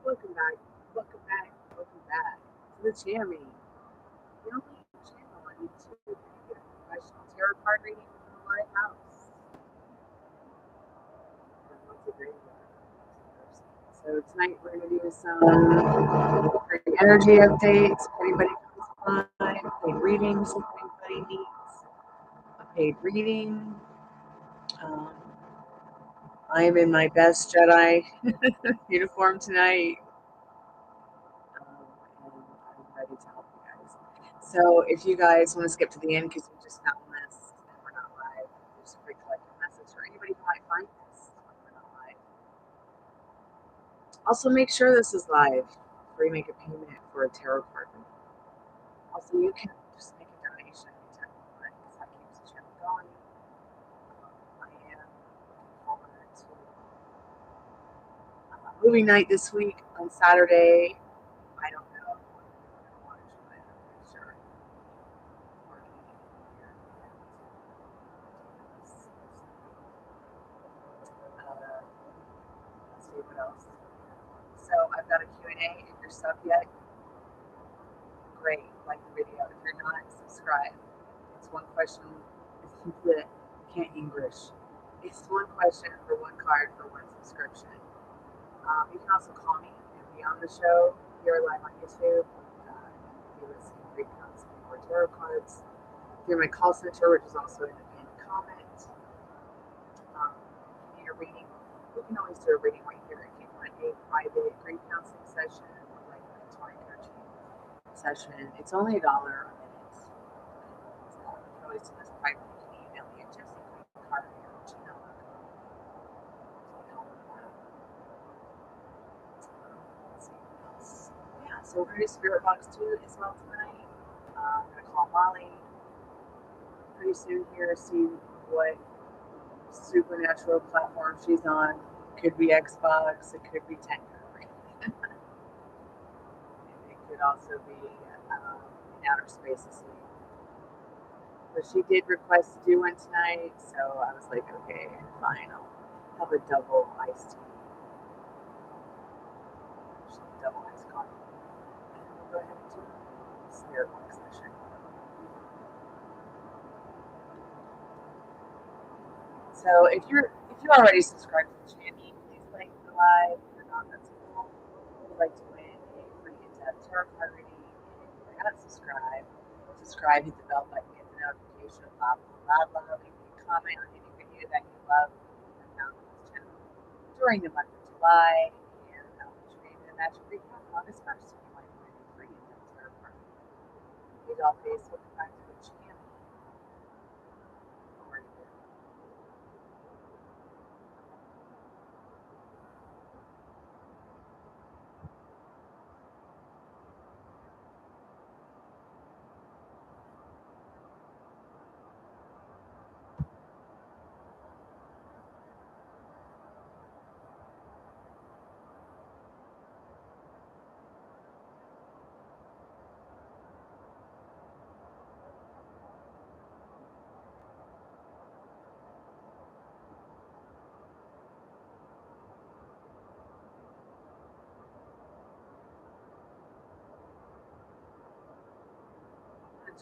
Welcome back, welcome back, welcome back to the Chammy, the only channel on YouTube where you get a professional tarot card reading from the live house. So tonight we're going to do some free energy updates. If anybody comes by, paid readings. If anybody needs a paid reading, I am in my best Jedi uniform tonight. And I'm ready to help you guys. So if you guys want to skip to the end because you just found this and we're not live, there's a quick collective message for anybody who might find this when we're not live. Also, make sure this is live before you make a payment for a tarot card. Also, you can just make a donation anytime you want because that keeps the channel going. I am looking forward to movie night this week on Saturday. I don't know what I'm going to watch, but I'm pretty sure let's see what else. So I've got a Q&A. If you're sub yet, great, like the video. If you're not, subscribe. It's one question. Can't English. It's one question for one card for one subscription. You can also call me and be on the show here live on YouTube. Give us some free counseling or tarot cards through my call center, which is also in the pinned comment. If you need a reading, we can always do a reading right here. If you want a private grief counseling session or like a mentoring energy session, it's only $1 a minute. You can always do this privately. You can email me at jessiegreencarter@gmail.com. Yeah, so we're going to do Spirit Box 2 as well tonight. I'm going to call Molly pretty soon here, see what supernatural platform she's on. Could be Xbox, it could be Tenga. And it could also be in outer space asleep. But she did request to do one tonight, so I was like, okay, fine, I'll have a double iced tea. Double iced coffee. And we'll go ahead and do a Spirit Box session. So if you already subscribed to the channel, please like the live. If you're not, that's cool. If you'd like to win a free in-depth tarot card reading, and if you're not subscribed, subscribe, hit the bell button, get the notification, blah blah blah blah. Leave me a comment on any video that you love and found on this channel during the month of July, and I'll put your name in a magic reading on August 1st. You might win a free in-depth tarot card reading. Hey, Dollface, welcome back to the channel. How are you doing?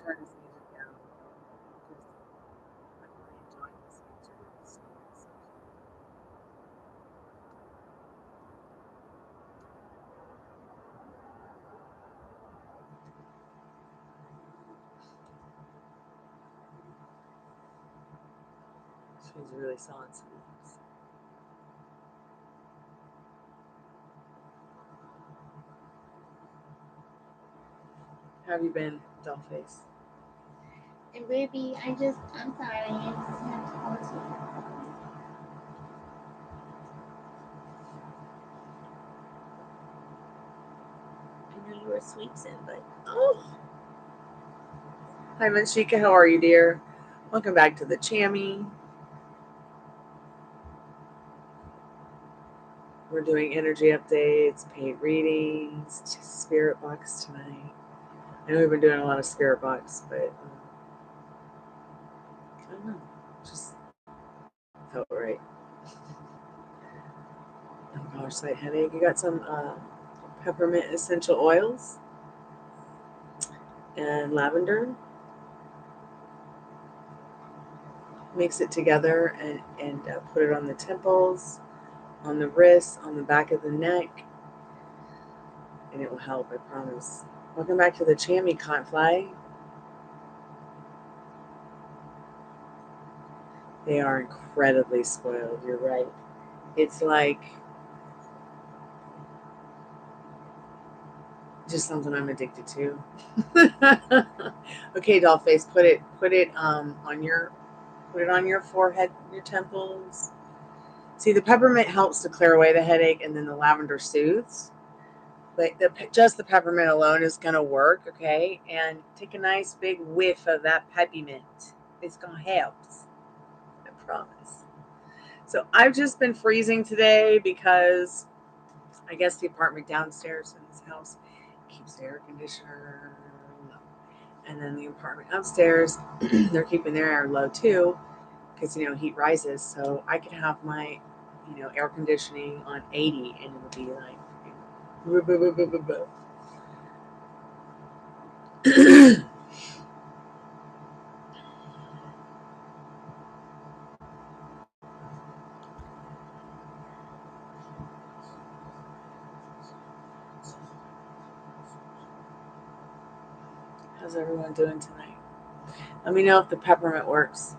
Turn his music down because I'm really enjoying listening to his stories. She's really selling some moves. How have you been, Dollface? Ruby, I'm sorry, I just have to call you. I know you were sweeps in, but Hi, Manshika. How are you, dear? Welcome back to the Chammy. We're doing energy updates, paid readings, Spirit Box tonight. I know we've been doing a lot of Spirit Box, but I don't know. Just felt right. Oh gosh, slight headache. You got some peppermint essential oils, and lavender. Mix it together and put it on the temples, on the wrists, on the back of the neck, and it will help, I promise. Welcome back to the Chammy Fly. They are incredibly spoiled, you're right. It's like just something I'm addicted to. Okay, Dollface, put it on your forehead, your temples. See, the peppermint helps to clear away the headache, and then the lavender soothes. But just the peppermint alone is gonna work, okay? And take a nice big whiff of that peppermint. It's gonna help. I promise. So I've just been freezing today because I guess the apartment downstairs in this house keeps the air conditioner low. And then the apartment upstairs, they're keeping their air low too, because heat rises. So I could have my air conditioning on 80 and it would be like How's everyone doing tonight? Let me know if the peppermint works.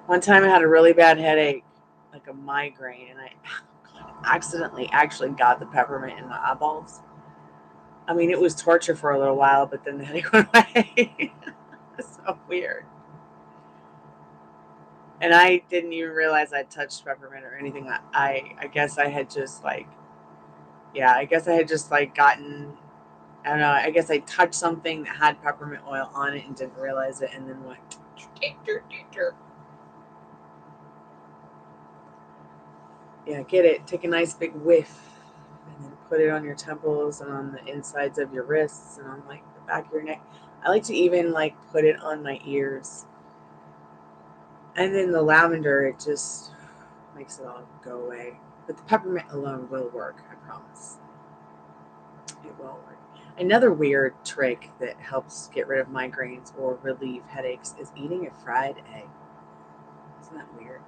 One time I had a really bad headache, like a migraine, and I accidentally actually got the peppermint in my eyeballs. I mean, it was torture for a little while, but then the headache went away. It's so weird. And I didn't even realize I touched peppermint or anything. I guess I had just gotten, I don't know, I guess I touched something that had peppermint oil on it and didn't realize it, and then went. Yeah, get it. Take a nice big whiff and then put it on your temples and on the insides of your wrists and on like the back of your neck. I like to even like put it on my ears. And then the lavender, it just makes it all go away. But the peppermint alone will work, I promise. It will work. Another weird trick that helps get rid of migraines or relieve headaches is eating a fried egg. Isn't that weird?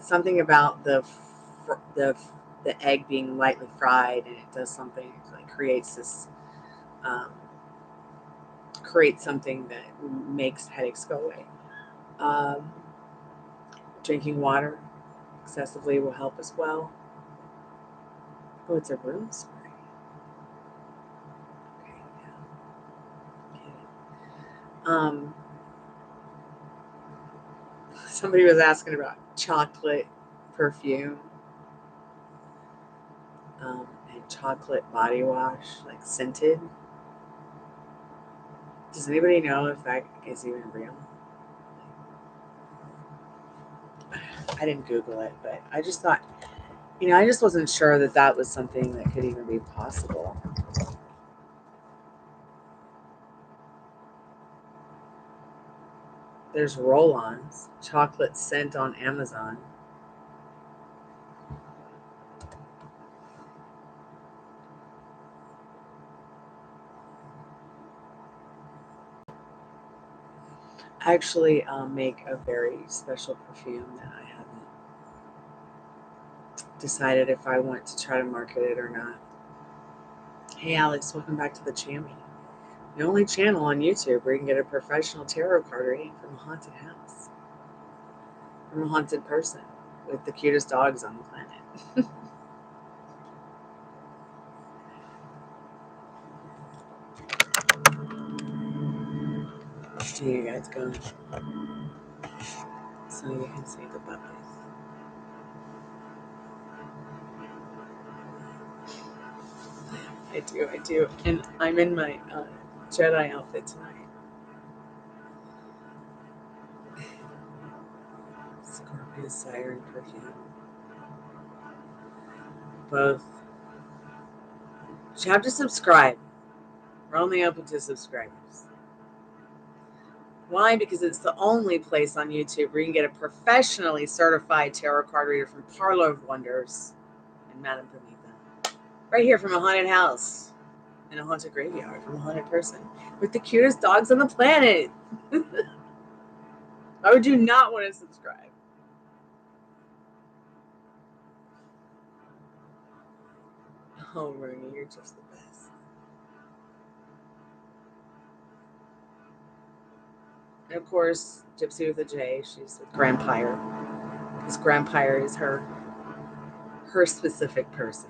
Something about the egg being lightly fried, and it does something. It like creates something that makes headaches go away. Drinking water excessively will help as well. Oh, it's a room spray. Okay, yeah. Somebody was asking about chocolate perfume and chocolate body wash, like scented. Does anybody know if that is even real? I didn't Google it, but I just thought, I just wasn't sure that was something that could even be possible. There's roll-ons, chocolate scent on Amazon. I actually make a very special perfume that I haven't decided if I want to try to market it or not. Hey Alex, welcome back to the Chammy. The only channel on YouTube where you can get a professional tarot card reading from a haunted house. From a haunted person with the cutest dogs on the planet. Here you guys go. So you can see the puppies. I do. And I'm in my Jedi outfit tonight. Scorpion Siren perfume. Both. You have to subscribe. We're only open to subscribers. Why? Because it's the only place on YouTube where you can get a professionally certified tarot card reader from Parlor of Wonders and Madame Pavita. Right here from a haunted house in a haunted graveyard from a haunted person with the cutest dogs on the planet. Why would you not want to subscribe? Oh, Rooney, you're just the best. And of course, Gypsy with a J, she's with Grandpire. Because Grandpire is her specific person.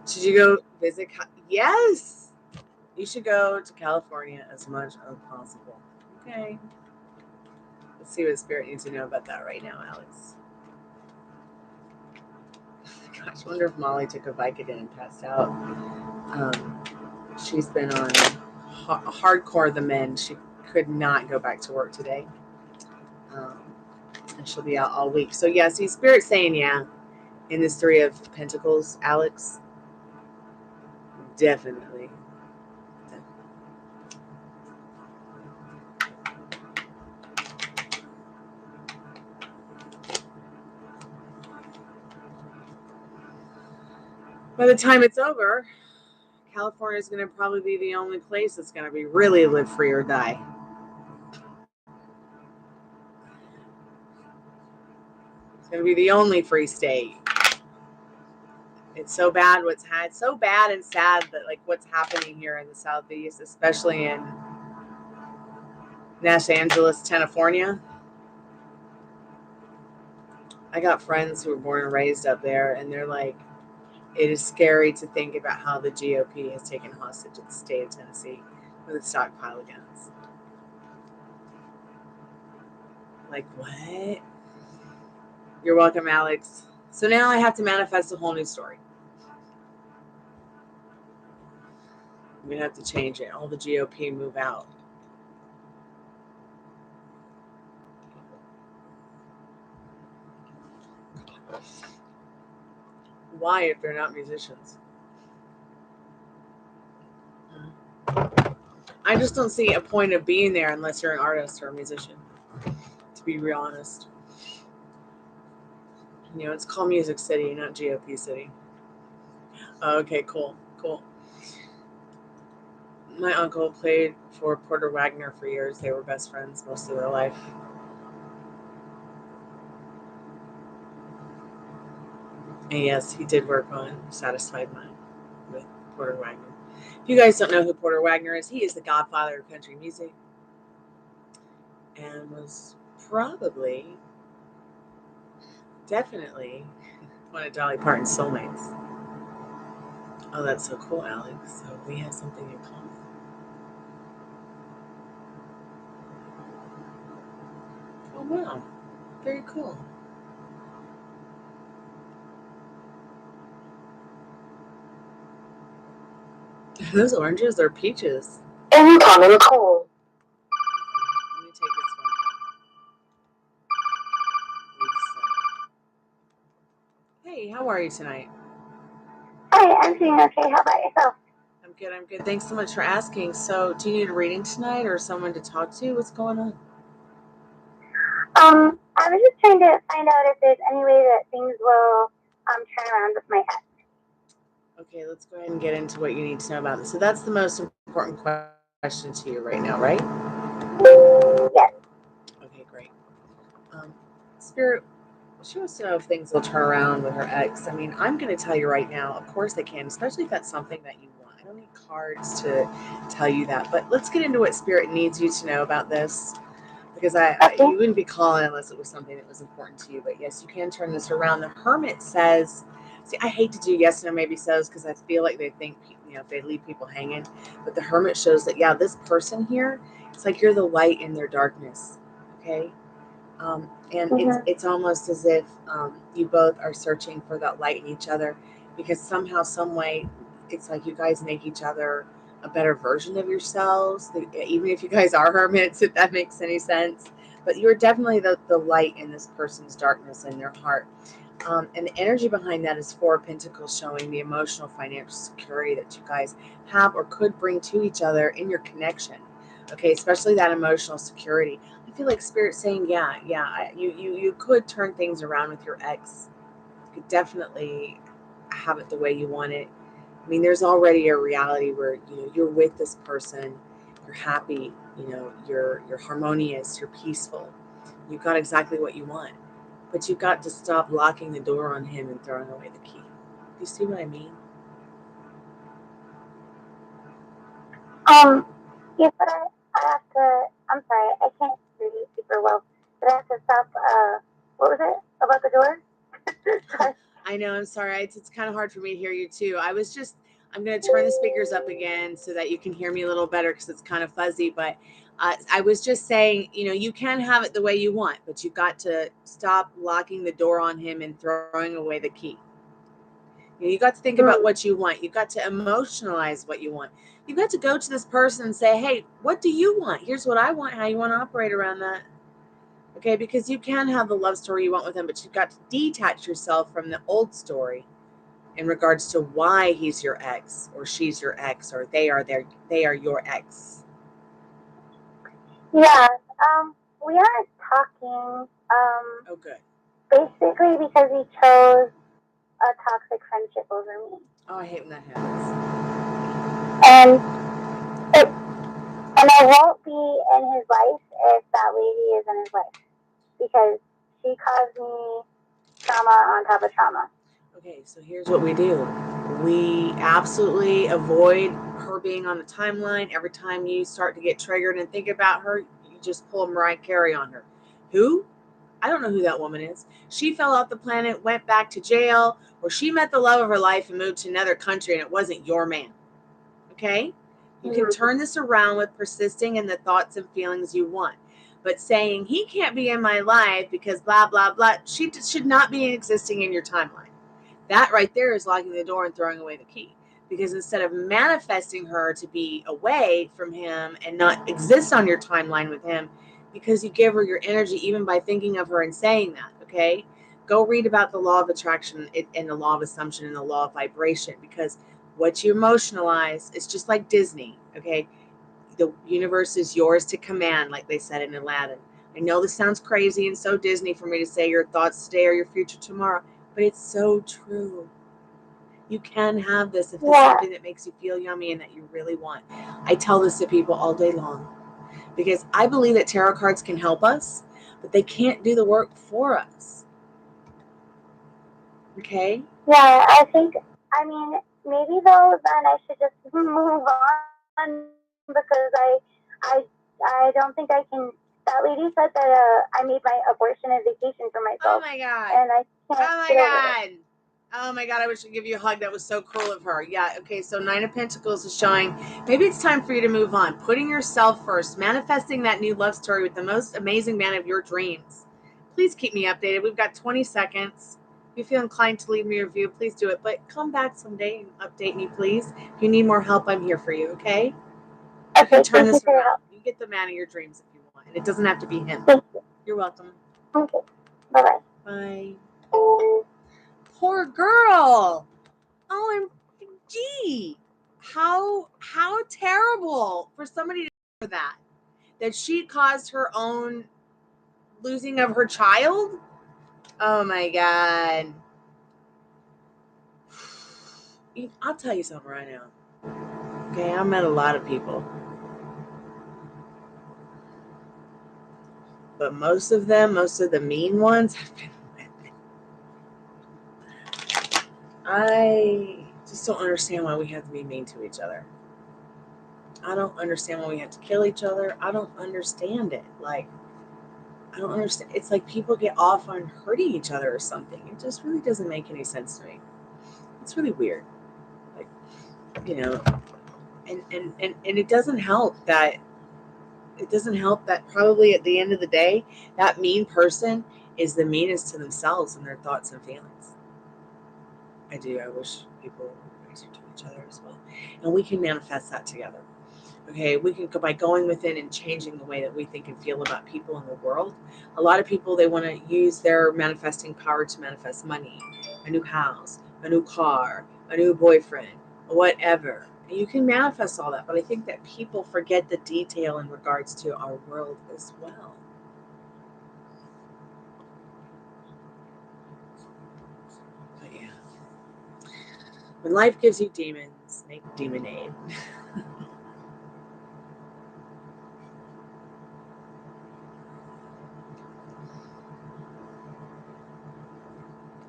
Should you go visit? Yes! You should go to California as much as possible. Okay. Let's see what Spirit needs to know about that right now, Alex. Gosh, I wonder if Molly took a Vicodin and passed out. She's been on hardcore the men. She could not go back to work today. And she'll be out all week. So, yeah, see, Spirit's saying, yeah, in this Three of Pentacles, Alex, definitely. By the time it's over, California is going to probably be the only place that's going to be really live free or die. It's going to be the only free state. It's so bad so bad and sad that like what's happening here in the Southeast, especially in Los Angeles, California. I got friends who were born and raised up there, and they're like, it is scary to think about how the GOP has taken hostage the state of Tennessee with a stockpile of guns. Like, what? You're welcome, Alex. So now I have to manifest a whole new story. I'm going to have to change it. All the GOP move out. Why if they're not musicians? I just don't see a point of being there unless you're an artist or a musician, to be real honest. You know, it's called Music City, not GOP City. Okay, cool. My uncle played for Porter Wagner for years. They were best friends most of their life. And yes, he did work on Satisfied Mind with Porter Wagner. If you guys don't know who Porter Wagner is, he is the godfather of country music and was definitely one of Dolly Parton's soulmates. Oh, that's so cool, Alex. So we have something in common. Oh, wow. Very cool. Those oranges are peaches. Incoming call. Let me take this one. Hey, how are you tonight? Hi, I'm doing okay. How about yourself? I'm good. Thanks so much for asking. So, do you need a reading tonight or someone to talk to? What's going on? I was just trying to find out if there's any way that things will turn around with my ex. Okay, let's go ahead and get into what you need to know about this. So that's the most important question to you right now, right? Yes. Okay, great. Spirit, she wants to know if things will turn around with her ex. I mean, I'm going to tell you right now, of course they can, especially if that's something that you want. I don't need cards to tell you that, but let's get into what Spirit needs you to know about this. Because you wouldn't be calling unless it was something that was important to you. But yes, you can turn this around. The Hermit says, see, I hate to do yes, no, maybe so's because I feel like they think, if they leave people hanging. But the Hermit shows that, yeah, this person here, it's like you're the light in their darkness. Okay? And it's almost as if you both are searching for that light in each other because somehow, some way, it's like you guys make each other a better version of yourselves, even if you guys are hermits, if that makes any sense. But you're definitely the light in this person's darkness in their heart. And the energy behind that is Four of Pentacles, showing the emotional, financial security that you guys have or could bring to each other in your connection. Okay, especially that emotional security. I feel like Spirit's saying, you could turn things around with your ex. could definitely have it the way you want it. I mean, there's already a reality where, you know, you're with this person, you're happy, you know, you're harmonious, you're peaceful. You've got exactly what you want. But you've got to stop locking the door on him and throwing away the key. Do you see what I mean? Yes, but I have to, I'm sorry, I can't hear you super well, but I have to stop, what was it about the door? Sorry. I know, I'm sorry. It's kind of hard for me to hear you too. I'm going to turn the speakers up again so that you can hear me a little better because it's kind of fuzzy. But I was just saying, you know, you can have it the way you want, but you've got to stop locking the door on him and throwing away the key. You got to think about what you want. You've got to emotionalize what you want. You've got to go to this person and say, hey, what do you want? Here's what I want, how you want to operate around that. Okay, because you can have the love story you want with him, but you've got to detach yourself from the old story in regards to why he's your ex or she's your ex or they are your ex. Yeah, we aren't talking, Oh, good. basically because he chose a toxic friendship over me. Oh, I hate when that happens. And I won't be in his life if that lady is in his life because she caused me trauma on top of trauma. Okay, so here's what we do. We absolutely avoid her being on the timeline. Every time you start to get triggered and think about her, you just pull Mariah Carey on her. Who? I don't know who that woman is. She fell off the planet, went back to jail, or she met the love of her life and moved to another country and it wasn't your man. Okay? You can turn this around with persisting in the thoughts and feelings you want. But saying he can't be in my life because blah, blah, blah, she should not be existing in your timeline. That right there is locking the door and throwing away the key. Because instead of manifesting her to be away from him and not exist on your timeline with him, because you give her your energy even by thinking of her and saying that, okay? Go read about the law of attraction and the law of assumption and the law of vibration, because what you emotionalize is just like Disney, okay? The universe is yours to command, like they said in Aladdin. I know this sounds crazy and so Disney for me to say your thoughts today are your future tomorrow, but it's so true. You can have this if it's something that makes you feel yummy and that you really want. I tell this to people all day long because I believe that tarot cards can help us, but they can't do the work for us. Okay? Yeah, I mean, maybe though, then I should just move on because I don't think I can. That lady said that I made my abortion a vacation for myself. Oh my God. And I can't get over it. Oh my God, I wish I could give you a hug. That was so cruel of her. Yeah, okay, so 9 of Pentacles is showing maybe it's time for you to move on. Putting yourself first, manifesting that new love story with the most amazing man of your dreams. Please keep me updated. We've got 20 seconds. If you feel inclined to leave me a review, please do it. But come back someday and update me, please. If you need more help, I'm here for you, okay? You can turn this around. You get the man of your dreams if you want. And it doesn't have to be him. You're welcome. Okay. Bye-bye. Bye. Poor girl. OMG. How terrible for somebody to do that she caused her own losing of her child. Oh my God. I'll tell you something right now. Okay, I met a lot of people, but most of the mean ones have been women. I just don't understand why we have to be mean to each other. I don't understand why we have to kill each other. I don't understand it. Like, I don't understand. It's like people get off on hurting each other or something. It just really doesn't make any sense to me. It's really weird. Like, you know, and it doesn't help that probably at the end of the day, that mean person is the meanest to themselves and their thoughts and feelings. I do. I wish people were nicer to each other as well. And we can manifest that together. Okay, we can go by going within and changing the way that we think and feel about people in the world. A lot of people, they want to use their manifesting power to manifest money, a new house, a new car, a new boyfriend, whatever. And you can manifest all that, but I think that people forget the detail in regards to our world as well. When life gives you demons, make demonade.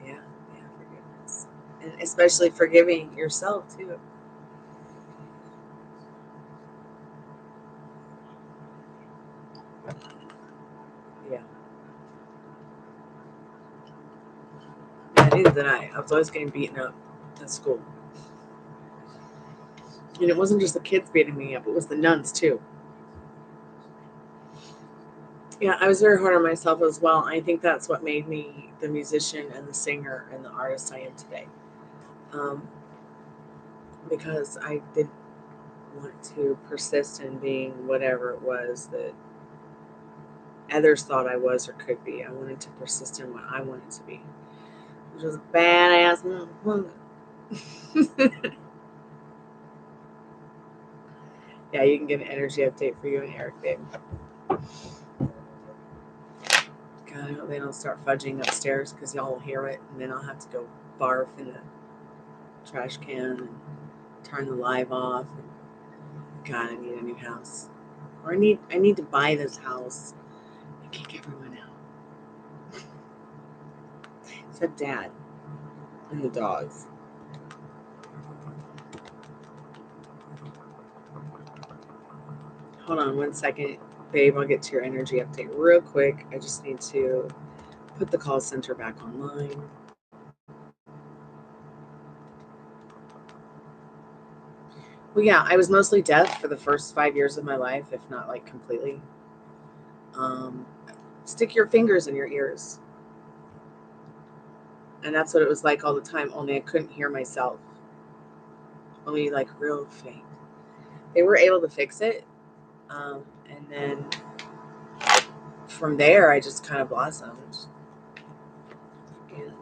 Yeah, forgiveness. And especially forgiving yourself too. Yeah. Neither did I. I was always getting beaten up in school. And it wasn't just the kids beating me up, it was the nuns too. Yeah, I was very hard on myself as well. I think that's what made me the musician and the singer and the artist I am today. Because I didn't want to persist in being whatever it was that others thought I was or could be. I wanted to persist in what I wanted to be, which was a badass woman. Yeah, you can get an energy update for you and Eric, babe. God, I hope they don't start fudging upstairs because y'all will hear it, and then I'll have to go barf in the trash can and turn the live off. And God, I need a new house, or I need to buy this house and kick everyone out, except Dad and the dogs. Hold on 1 second, babe. I'll get to your energy update real quick. I just need to put the call center back online. Well, yeah, I was mostly deaf for the first 5 years of my life, if not like completely. Stick your fingers in your ears. And that's what it was like all the time, only I couldn't hear myself. Only like real faint. They were able to fix it. And then from there, I just kind of blossomed. And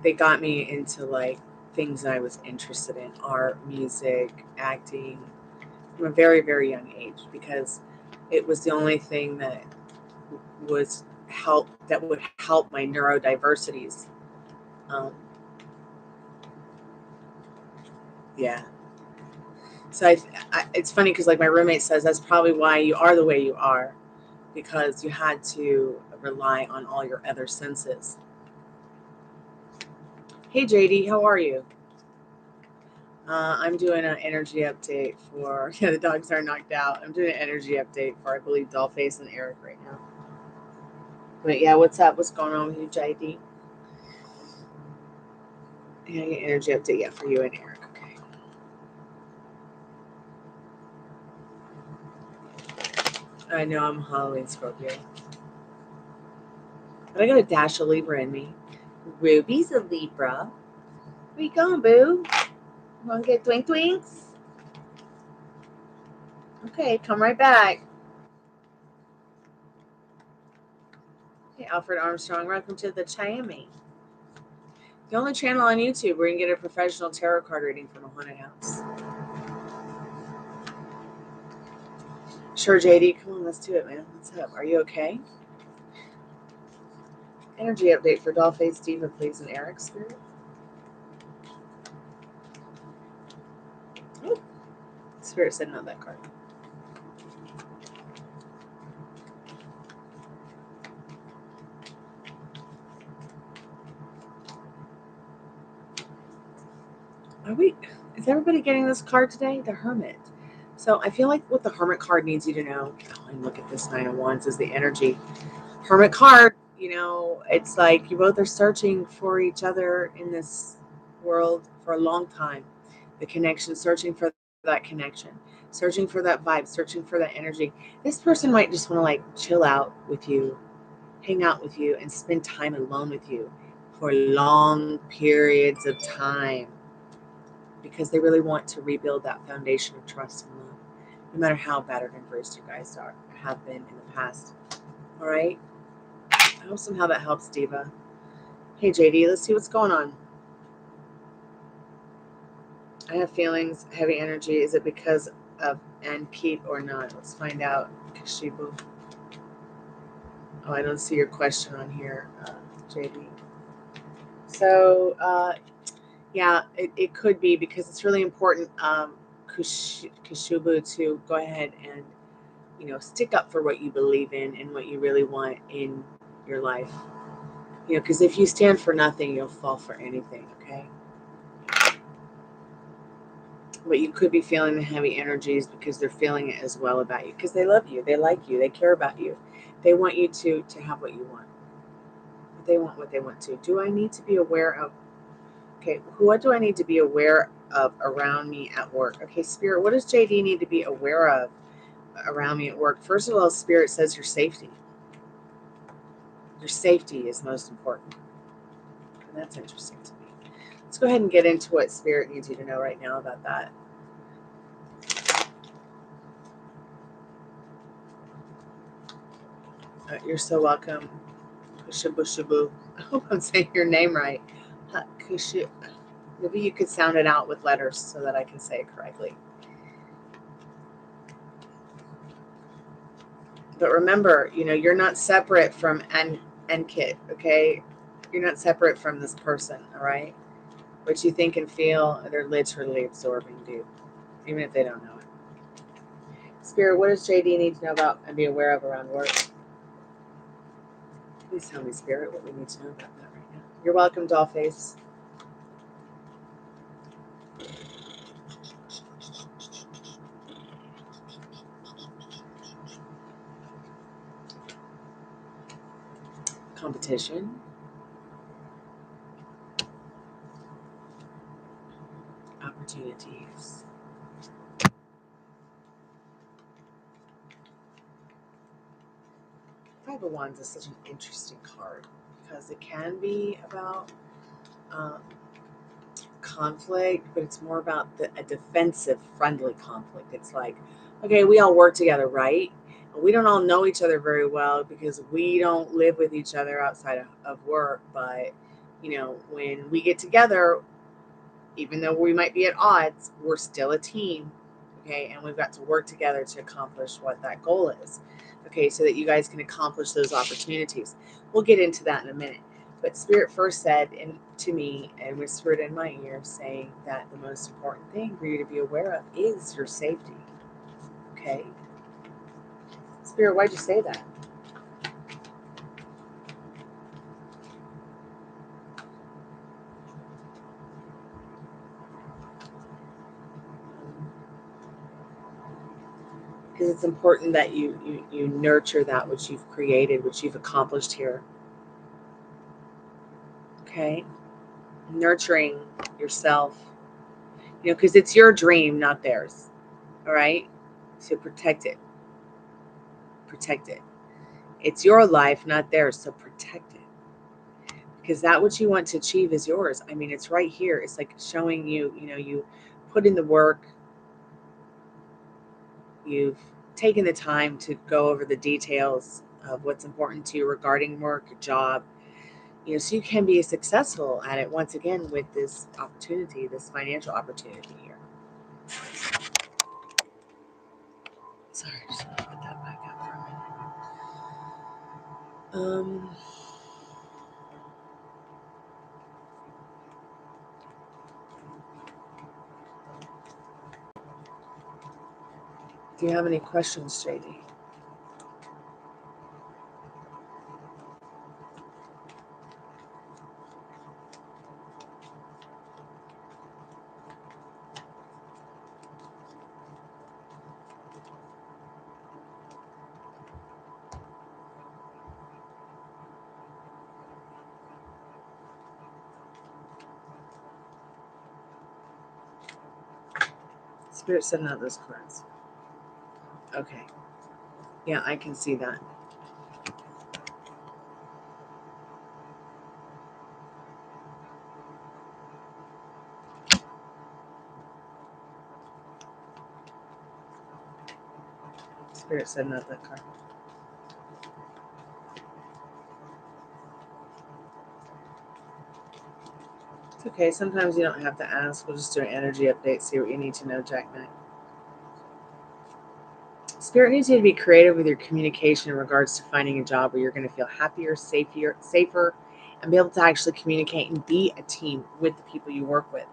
they got me into like things that I was interested in, art, music, acting, from a very, very young age, because it was the only thing that would help my neurodiversities. Yeah. So it's funny because like my roommate says, that's probably why you are the way you are, because you had to rely on all your other senses. Hey JD, how are you? I'm doing an energy update for, the dogs are knocked out. I'm doing an energy update for, I believe, Dollface and Eric right now. But yeah, what's up? What's going on with you, JD? Yeah, energy update, yeah, for you and Eric. Okay. I know I'm Halloween Scorpio. But I got a dash of Libra in me. Ruby's a Libra. Where you going, boo? Want to get twinks? Okay, come right back. Hey, Alfred Armstrong, welcome to the Chiami. The only channel on YouTube where you can get a professional tarot card reading from a haunted house. Sure, JD, come on, let's do it, man. What's up? Are you okay? Energy update for Dollface Diva, please, and Eric Spirit. Oh, Spirit said not that card. Is everybody getting this card today? The Hermit. So I feel like what the Hermit card needs you to know, and look at this Nine of Wands, is the energy. Hermit card, it's like you both are searching for each other in this world for a long time. The connection, searching for that connection, searching for that vibe, searching for that energy. This person might just want to like chill out with you, hang out with you, and spend time alone with you for long periods of time, because they really want to rebuild that foundation of trust and love, no matter how battered and bruised you guys have been in the past. All right? I hope somehow that helps, Diva. Hey, JD, let's see what's going on. I have feelings, heavy energy. Is it because of and Pete or not? Let's find out. Kashibu. Oh, I don't see your question on here, JD. So, yeah, it could be, because it's really important, Kushubu, to go ahead and, stick up for what you believe in and what you really want in your life. Because if you stand for nothing, you'll fall for anything, okay? But you could be feeling the heavy energies because they're feeling it as well about you, because they love you, they like you, they care about you. They want you to have what you want. They want what they want to. Do I need to be aware of, okay, what do I need to be aware of around me at work? Okay, Spirit, what does JD need to be aware of around me at work? First of all, Spirit says your safety. Your safety is most important. And that's interesting to me. Let's go ahead and get into what Spirit needs you to know right now about that. You're so welcome, Kushabushabu. I hope I'm saying your name right. Maybe you could sound it out with letters so that I can say it correctly. But remember, you're not separate from Enkit, okay? You're not separate from this person, all right? What you think and feel, they're literally absorbing you, even if they don't know it. Spirit, what does JD need to know about and be aware of around work? Please tell me, Spirit, what we need to know about that right now. You're welcome, Dollface. Competition. Opportunities. Five of Wands is such an interesting card because it can be about conflict, but it's more about a defensive, friendly conflict. It's like, okay, we all work together, right? We don't all know each other very well because we don't live with each other outside of work. But, when we get together, even though we might be at odds, we're still a team, okay? And we've got to work together to accomplish what that goal is, okay? So that you guys can accomplish those opportunities. We'll get into that in a minute. But Spirit first said to me and whispered in my ear, saying that the most important thing for you to be aware of is your safety, okay? Spirit, why'd you say that? Because it's important that you nurture that which you've created, which you've accomplished here. Okay? Nurturing yourself, because it's your dream, not theirs. All right? So protect it. Protect it. It's your life, not theirs, so protect it. Because that which you want to achieve is yours. I mean, it's right here. It's like showing you, you put in the work. You've taken the time to go over the details of what's important to you regarding work, your job, so you can be successful at it once again with this opportunity, this financial opportunity here. Sorry, just want to put that back up for a minute. Do you have any questions, JD? Spirit said not those cards. Okay. Yeah, I can see that. Spirit said not that card. It's okay. Sometimes you don't have to ask. We'll just do an energy update, see what you need to know, Jack Knight. Spirit needs you to be creative with your communication in regards to finding a job where you're going to feel happier, safer, and be able to actually communicate and be a team with the people you work with.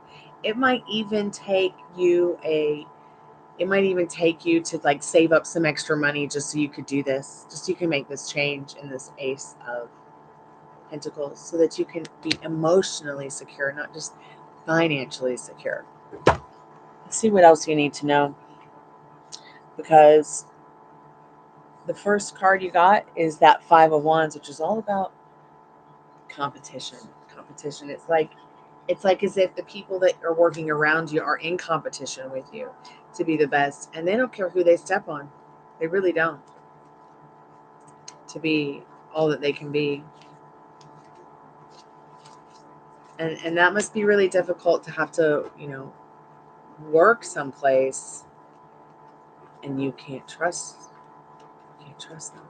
It might even take you to like save up some extra money just so you could do this, just so you can make this change in this Ace of Pentacles, so that you can be emotionally secure, not just financially secure. Let's see what else you need to know, because the first card you got is that Five of Wands, which is all about competition. It's like as if the people that are working around you are in competition with you to be the best, and they don't care who they step on. They really don't. To be all that they can be. And that must be really difficult to have to, work someplace and you can't trust them.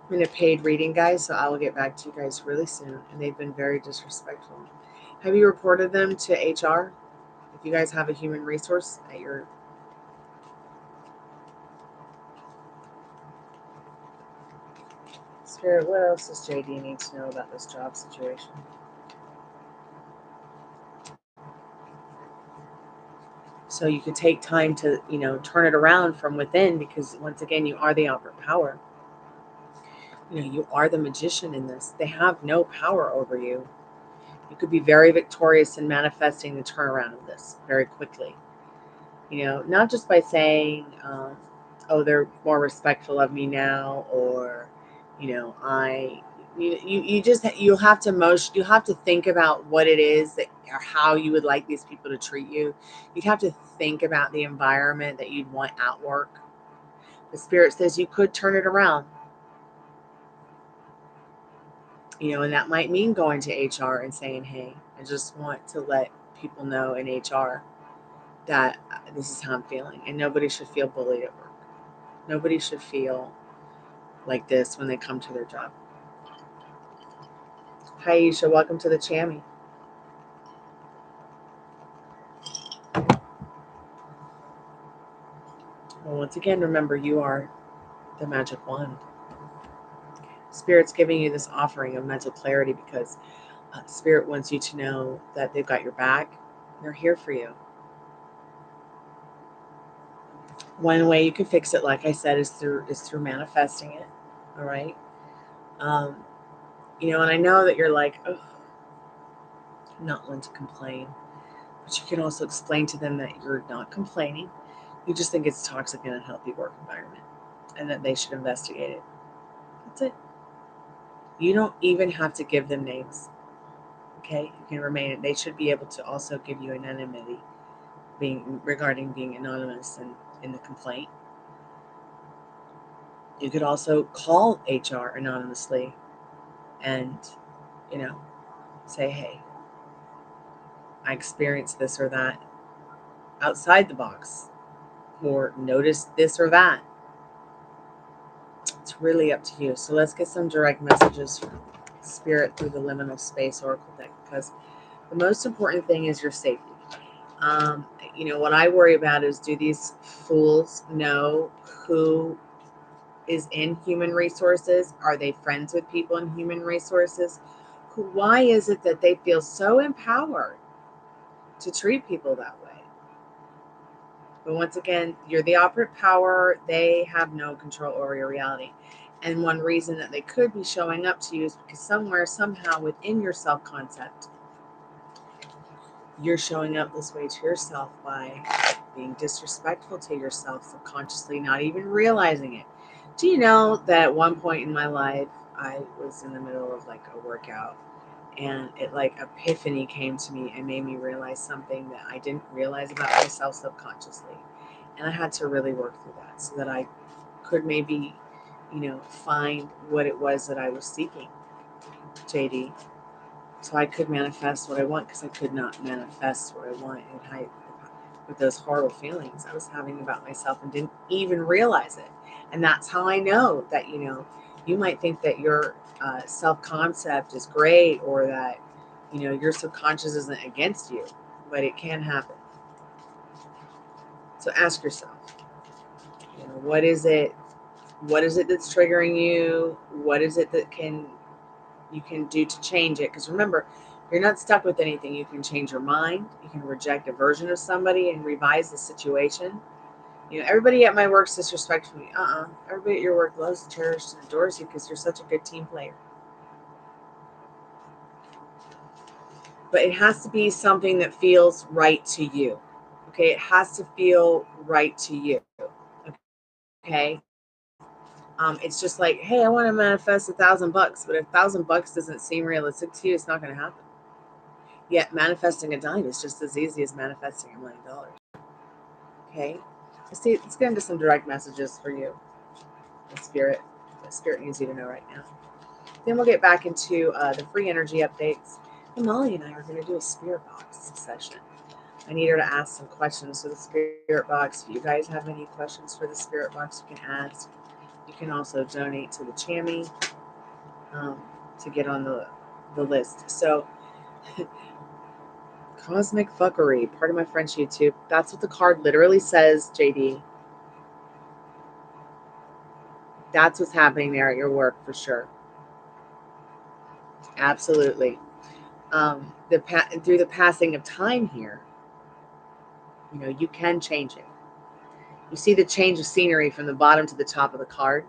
I'm in a paid reading, guys, so I will get back to you guys really soon. And they've been very disrespectful. Have you reported them to HR? If you guys have a human resource at your... Spirit, what else does JD need to know about this job situation? So you could take time to, turn it around from within, because once again, you are the opera power. You are the magician in this. They have no power over you. You could be very victorious in manifesting the turnaround of this very quickly. Not just by saying, oh, they're more respectful of me now, or, you'll have to think about what it is that, or how you would like these people to treat you. You'd have to think about the environment that you'd want at work. The Spirit says you could turn it around. And that might mean going to HR and saying, hey, I just want to let people know in HR that this is how I'm feeling. And nobody should feel bullied at work. Nobody should feel like this when they come to their job. Hi, Isha. Welcome to the Chammy. Well, once again, remember, you are the magic wand. Spirit's giving you this offering of mental clarity because Spirit wants you to know that they've got your back. They're here for you. One way you can fix it, like I said, is through manifesting it. All right. And I know that you're like, oh, I'm not one to complain, but you can also explain to them that you're not complaining. You just think it's toxic and unhealthy work environment, and that they should investigate it. That's it. You don't even have to give them names. Okay, you can remain. They should be able to also give you anonymity, regarding being anonymous in the complaint. You could also call HR anonymously, and say, hey, I experienced this or that outside the box, or notice this or that. It's really up to you. So let's get some direct messages from Spirit through the Liminal Space Oracle deck, because the most important thing is your safety. What I worry about is, do these fools know who is in human resources? Are they friends with people in human resources? Why is it that they feel so empowered to treat people that way? But once again, you're the operant power. They have no control over your reality. And one reason that they could be showing up to you is because somewhere, somehow within your self-concept, you're showing up this way to yourself by being disrespectful to yourself subconsciously, not even realizing it. Do you know that at one point in my life, I was in the middle of like a workout, and it like epiphany came to me and made me realize something that I didn't realize about myself subconsciously. And I had to really work through that so that I could maybe, find what it was that I was seeking, JD. So I could manifest what I want, because I could not manifest what I want with those horrible feelings I was having about myself and didn't even realize it. And that's how I know that, you might think that your self-concept is great, or that, your subconscious isn't against you, but it can happen. So ask yourself, what is it that's triggering you? What is it that can you can do to change it. Because remember, you're not stuck with anything. You can change your mind. You can reject a version of somebody and revise the situation. You know, everybody at my work disrespects me. Everybody at your work loves, cherishes, and adores you because you're such a good team player. But it has to be something that feels right to you. Okay, it has to feel right to you. Okay. It's just like, hey, I want to manifest $1,000, but if $1,000 doesn't seem realistic to you, it's not going to happen. Yet manifesting a dime is just as easy as manifesting $1 million. Okay, let's get into some direct messages for you. The spirit needs you to know right now. Then we'll get back into the free energy updates. And Molly and I are going to do a spirit box session. I need her to ask some questions to the spirit box. If you guys have any questions for the spirit box, you can ask. You can also donate to the Chammy to get on the list. So, cosmic fuckery, part of my French YouTube. That's what the card literally says, JD. That's what's happening there at your work for sure. Absolutely. Through the passing of time here, you know, you can change it. You see the change of scenery from the bottom to the top of the card.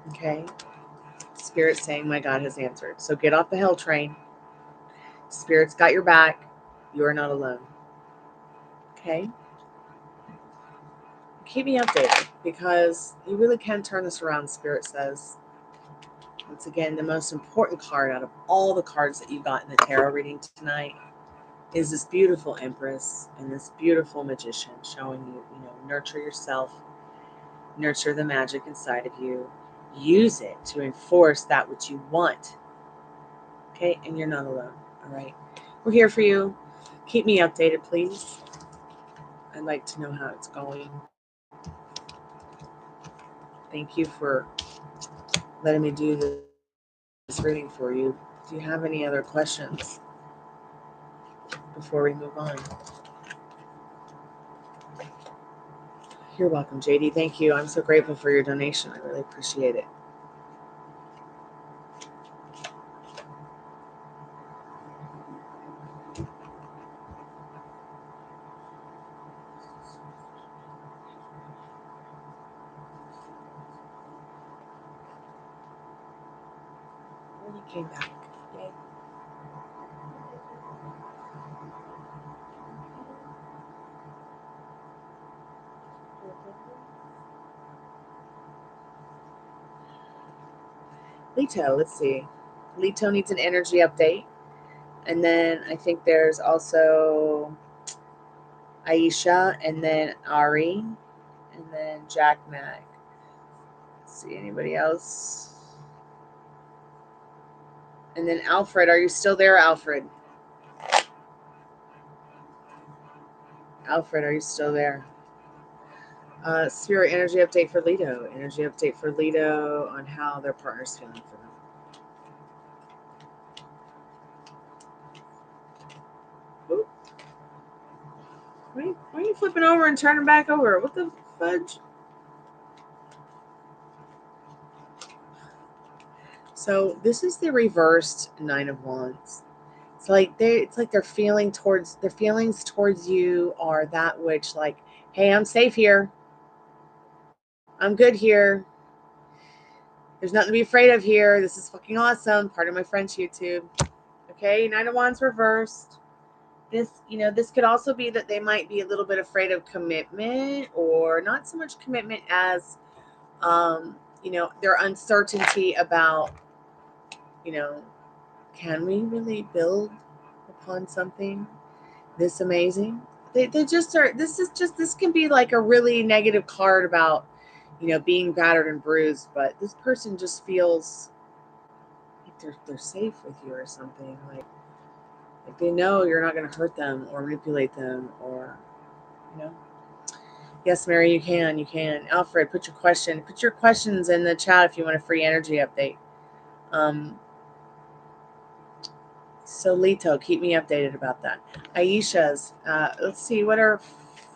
Okay. Spirit's saying, my God has answered. So get off the hell train. Spirit's got your back. You are not alone. Okay. Keep me updated because you really can turn this around, Spirit says. Once again, the most important card out of all the cards that you got in the tarot reading tonight is this beautiful Empress and this beautiful Magician showing you, you know, nurture yourself, nurture the magic inside of you, use it to enforce that which you want. Okay, and you're not alone. All right, we're here for you. Keep me updated, please. I'd like to know how it's going. Thank you for letting me do this reading for you. Do you have any other questions before we move on? You're welcome, JD. Thank you. I'm so grateful for your donation. I really appreciate it. When you came back. Yay. Leto, let's see. Leto needs an energy update. And then I think there's also Aisha, and then Ari, and then Jack Mac. Let's see, anybody else? And then Alfred, are you still there, Alfred? Alfred, are you still there? Spirit energy update for Leto. Energy update for Leto on how their partner's feeling for them. Oop. Why are you flipping over and turning back over? What the fudge? So this is the reversed Nine of Wands. It's like their feelings towards you are that which, like, hey, I'm safe here. I'm good here. There's nothing to be afraid of here. This is fucking awesome. Part of my French YouTube. Okay, Nine of Wands reversed. This could also be that they might be a little bit afraid of commitment, or not so much commitment as, their uncertainty about, can we really build upon something this amazing? They just are. This can be like a really negative card about, being battered and bruised, but this person just feels like they're safe with you or something. Like they know you're not going to hurt them or manipulate them, or, Yes, Mary, you can. Alfred, put your questions in the chat if you want a free energy update. So Leto, keep me updated about that. Aisha's, let's see, what are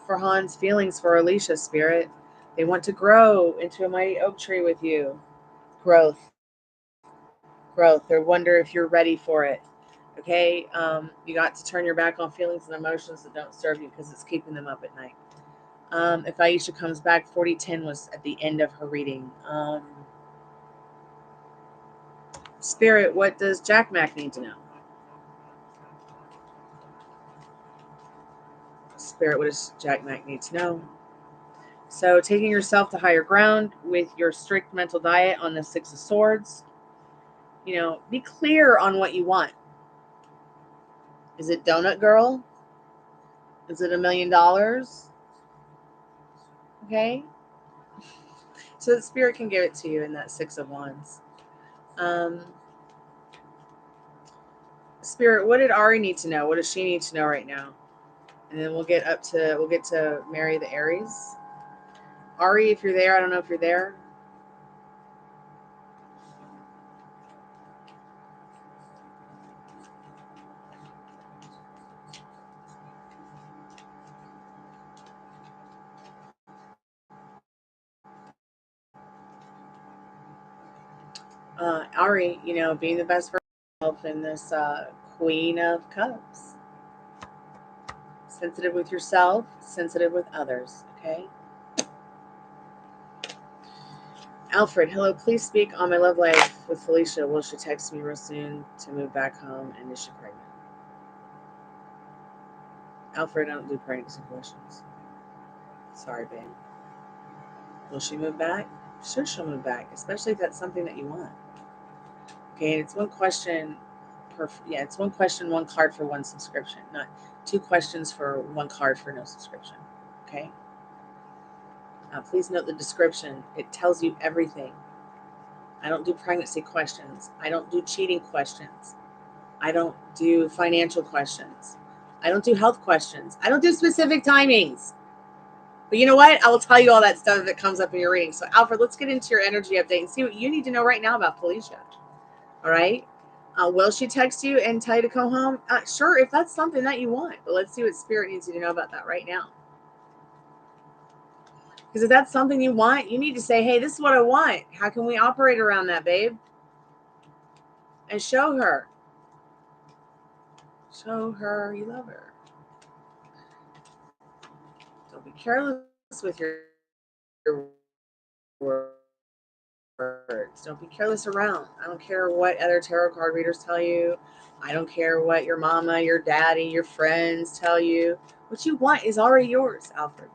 Farhan's feelings for Alicia, Spirit? They want to grow into a mighty oak tree with you. Growth. They wonder if you're ready for it. Okay? You got to turn your back on feelings and emotions that don't serve you because it's keeping them up at night. If Aisha comes back, 4010 was at the end of her reading. Spirit, what does Jack Mac need to know? Spirit, what does Jack Mac need to know? So taking yourself to higher ground with your strict mental diet on the Six of Swords. Be clear on what you want. Is it Donut Girl? Is it $1 million? Okay. So that Spirit can give it to you in that Six of Wands. Spirit, what did Ari need to know? What does she need to know right now? And then we'll get to Mary the Aries. Ari, if you're there, I don't know if you're there. Ari, being the best version of yourself in this Queen of Cups. Sensitive with yourself, sensitive with others, okay? Alfred, hello, please speak on my love life with Felicia. Will she text me real soon to move back home, and is she pregnant? Alfred, I don't do pregnancy questions. Sorry, babe. Will she move back? Sure, she'll move back, especially if that's something that you want. Okay, it's one question it's one question, one card for one subscription, not two questions for one card for no subscription. Okay. Please note the description. It tells you everything. I don't do pregnancy questions. I don't do cheating questions. I don't do financial questions. I don't do health questions. I don't do specific timings. But you know what? I will tell you all that stuff if it comes up in your reading. So, Alfred, let's get into your energy update and see what you need to know right now about Felicia. All right? Will she text you and tell you to come home? Sure, if that's something that you want. But let's see what Spirit needs you to know about that right now. Because if that's something you want, you need to say, hey, this is what I want. How can we operate around that, babe? And show her. Show her you love her. Don't be careless with your words. Don't be careless around. I don't care what other tarot card readers tell you. I don't care what your mama, your daddy, your friends tell you. What you want is already yours, Alfred.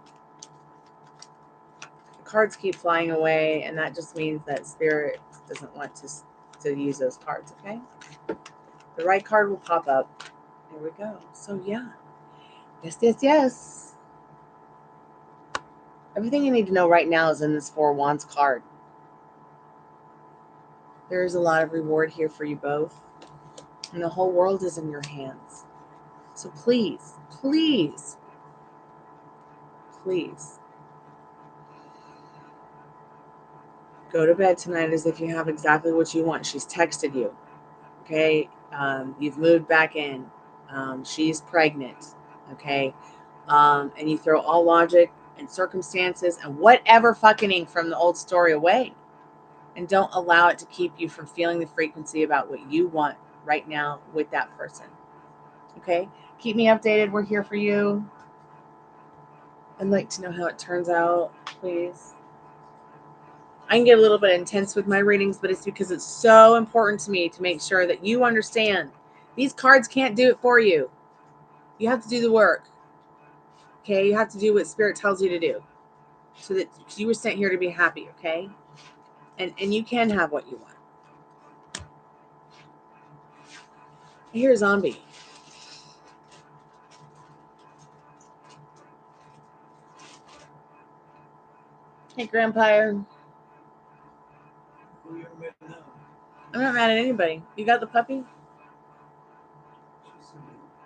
The cards keep flying away, and that just means that Spirit doesn't want to use those cards, okay? The right card will pop up. There we go. So, yeah. Yes. Everything you need to know right now is in this Four Wands card. There is a lot of reward here for you both. And the whole world is in your hands. So please go to bed tonight as if you have exactly what you want. She's texted you. Okay? You've moved back in. She's pregnant. Okay? And you throw all logic and circumstances and whatever fucking from the old story away. And don't allow it to keep you from feeling the frequency about what you want right now with that person. Okay? Keep me updated. We're here for you. I'd like to know how it turns out, please. I can get a little bit intense with my readings, but it's because it's so important to me to make sure that you understand. These cards can't do it for you. You have to do the work. Okay? You have to do what Spirit tells you to do. So that you were sent here to be happy, okay? And you can have what you want. Here's Zombie. Hey, Grandpa. I'm not mad at anybody. You got the puppy?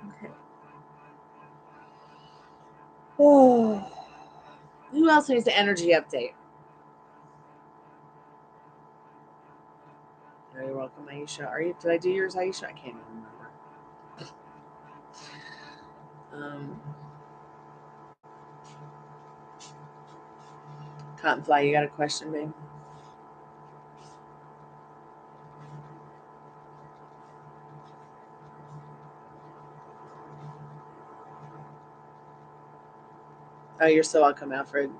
Okay. Oh. Who else needs the energy update? Oh, you're welcome, Aisha. Did I do yours, Aisha? I can't even remember. Cottonfly, you got a question, babe? Oh, you're so welcome, Alfred.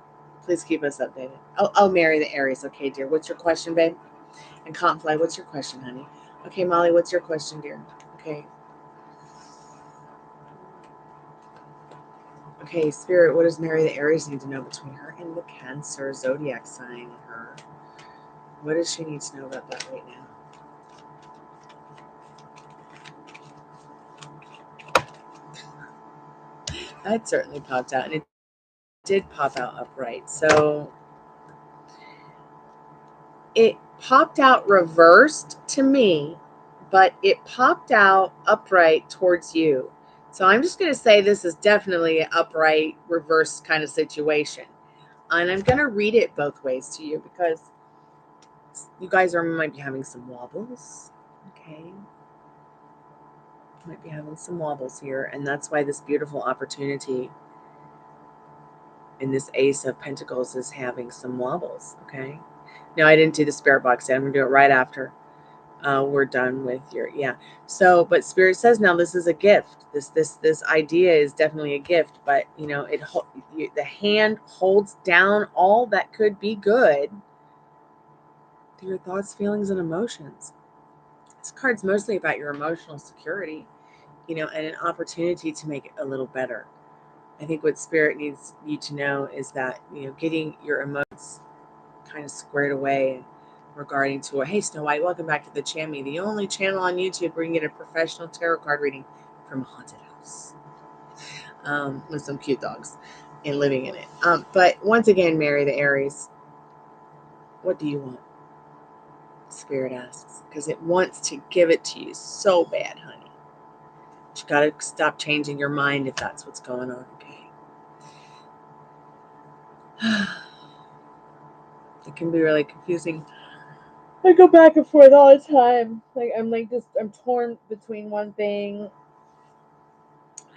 Please keep us updated. Oh, Mary the Aries. Okay, dear. What's your question, babe? And Cottonfly, what's your question, honey? Okay, Molly, what's your question, dear? Okay. Okay, Spirit, what does Mary the Aries need to know between her and the Cancer zodiac sign? Her. What does she need to know about that right now? That certainly popped out, and it did pop out upright. So it popped out reversed to me, but it popped out upright towards you. So I'm just going to say this is definitely an upright reverse kind of situation. And I'm going to read it both ways to you because you guys might be having some wobbles. Okay. Might be having some wobbles here. And that's why this beautiful opportunity in this Ace of Pentacles is having some wobbles. Okay. Now, I didn't do the spirit box yet. I'm going to do it right after we're done with your, So, but Spirit says now this is a gift. This idea is definitely a gift, but you know, the hand holds down all that could be good to your thoughts, feelings, and emotions. This card's mostly about your emotional security, you know, and an opportunity to make it a little better. I think what Spirit needs you to know is that, you know, getting your emotions kind of squared away regarding to hey, Snow White, welcome back to the Chammy, the only channel on YouTube where you can get a professional tarot card reading from a haunted house with some cute dogs and living in it. But once again, Mary the Aries, what do you want? Spirit asks, because it wants to give it to you so bad, honey. But you got to stop changing your mind if that's what's going on, okay? It can be really confusing. I go back and forth all the time. I'm torn between one thing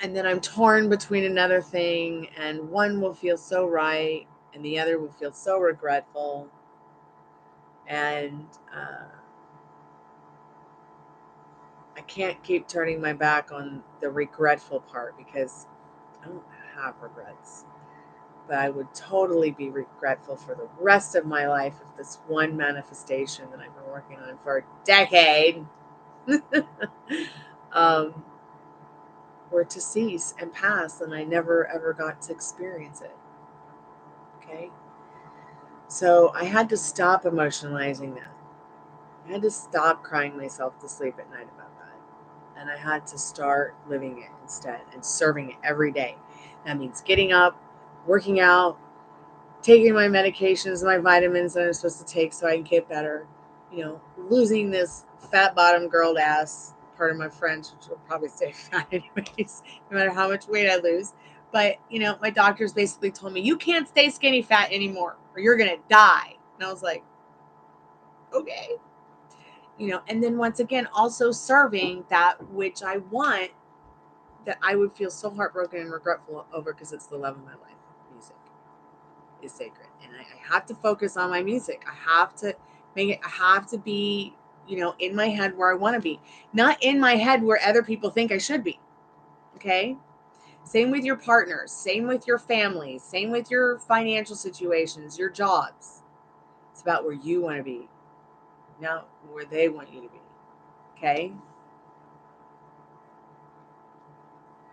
and then I'm torn between another thing, and one will feel so right and the other will feel so regretful. And I can't keep turning my back on the regretful part because I don't have regrets. But I would totally be regretful for the rest of my life if this one manifestation that I've been working on for a decade were to cease and pass, and I never ever got to experience it. Okay? So I had to stop emotionalizing that. I had to stop crying myself to sleep at night about that. And I had to start living it instead and serving it every day. That means getting up, working out, taking my medications, my vitamins that I'm supposed to take so I can get better, you know, losing this fat bottom girl ass, part of my friends, which will probably stay fat anyways, no matter how much weight I lose. But, you know, my doctors basically told me, you can't stay skinny fat anymore or you're going to die. And I was like, okay. You know, and then once again, also serving that which I want that I would feel so heartbroken and regretful over because it's the love of my life. Music is sacred. And I have to focus on my music. I have to make it, I have to be, you know, in my head where I want to be, not in my head where other people think I should be. Okay. Same with your partners, same with your families, same with your financial situations, your jobs. It's about where you want to be, not where they want you to be. Okay.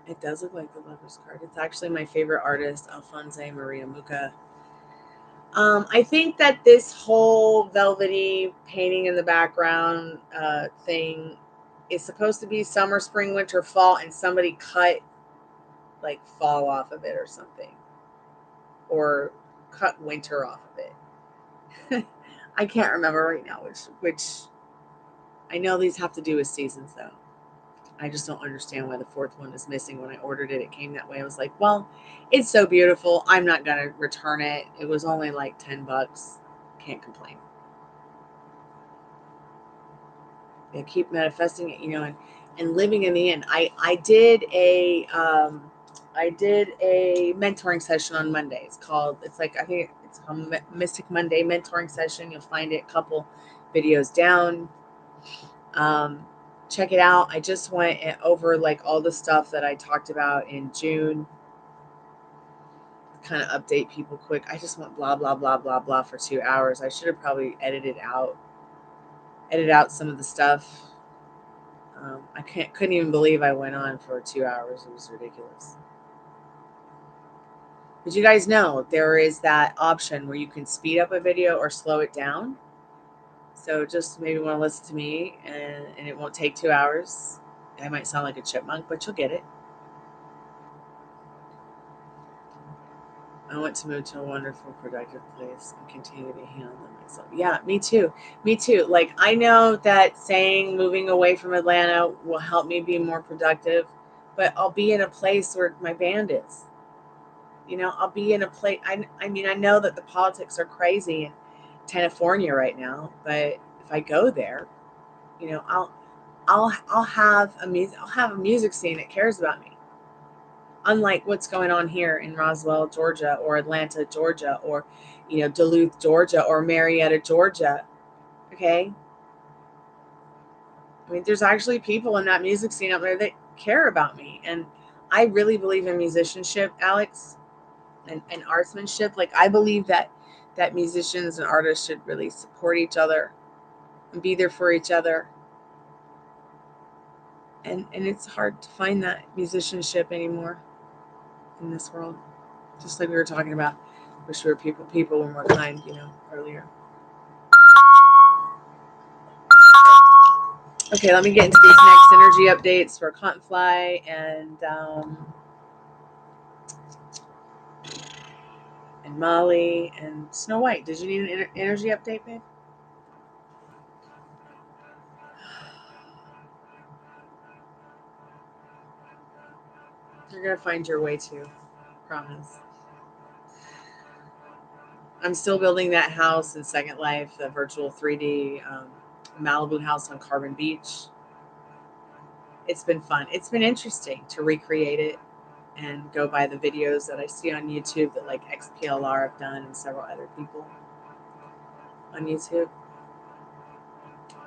It does look like the Lover's card. It's actually my favorite artist, Alphonse Maria Mucha. I think that this whole velvety painting in the background thing is supposed to be summer, spring, winter, fall, and somebody cut like fall off of it or something, or cut winter off of it. I can't remember right now which. I know these have to do with seasons though. I just don't understand why the fourth one is missing. When I ordered it, it came that way. I was like, well, it's so beautiful. I'm not going to return it. It was only like $10. Can't complain. They keep manifesting it, you know, and living in the end. I did a I did a mentoring session on Monday. It's like, I think it's called Mystic Monday mentoring session. You'll find it a couple videos down. Check it out. I just went over like all the stuff that I talked about in June. Kind of update people quick. I just went blah, blah, blah, blah, blah for 2 hours. I should have probably edited out some of the stuff. I couldn't even believe I went on for 2 hours. It was ridiculous. But you guys know there is that option where you can speed up a video or slow it down. So just maybe want to listen to me, and it won't take 2 hours. I might sound like a chipmunk, but you'll get it. I want to move to a wonderful, productive place and continue to heal myself. Yeah, me too. Me too. Like, I know that saying moving away from Atlanta will help me be more productive, but I'll be in a place where my band is. You know, I'll be in a place. I mean, I know that the politics are crazy in California right now, but if I go there, you know, I'll have a music scene that cares about me. Unlike what's going on here in Roswell, Georgia, or Atlanta, Georgia, or, you know, Duluth, Georgia, or Marietta, Georgia. Okay? I mean, there's actually people in that music scene out there that care about me. And I really believe in musicianship, Alex, and artsmanship. Like, I believe that musicians and artists should really support each other and be there for each other. And it's hard to find that musicianship anymore in this world. Just like we were talking about, wish we were people were more kind, you know, earlier. Okay, let me get into these next energy updates for Cottonfly and Molly and Snow White. Did you need an energy update, babe? You're gonna find your way too, promise. I'm still building that house in Second Life, the virtual 3D Malibu house on Carbon Beach. It's been fun. It's been interesting to recreate it and go by the videos that I see on YouTube that like XPLR have done and several other people on YouTube.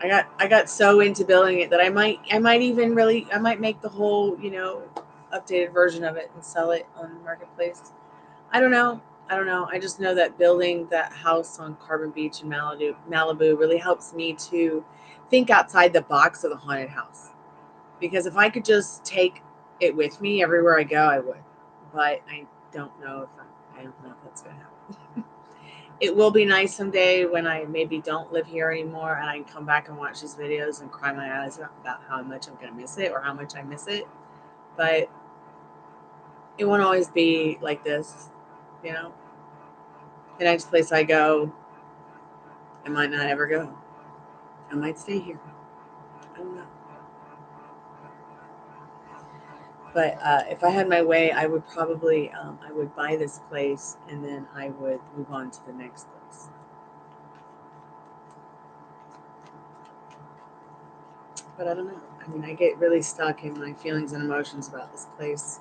I got so into building it that I might make the whole, you know, updated version of it and sell it on Marketplace. I don't know. I just know that building that house on Carbon Beach in Malibu really helps me to think outside the box of the haunted house. Because if I could just take it with me everywhere I go, I would. But I don't know if that's going to happen. It will be nice someday when I maybe don't live here anymore and I can come back and watch these videos and cry my eyes out about how much I'm going to miss it or how much I miss it. But it won't always be like this, you know. The next place I go, I might not ever go. I might stay here. I don't know. But if I had my way, I would probably I would buy this place and then I would move on to the next place. But I don't know. I mean, I get really stuck in my feelings and emotions about this place.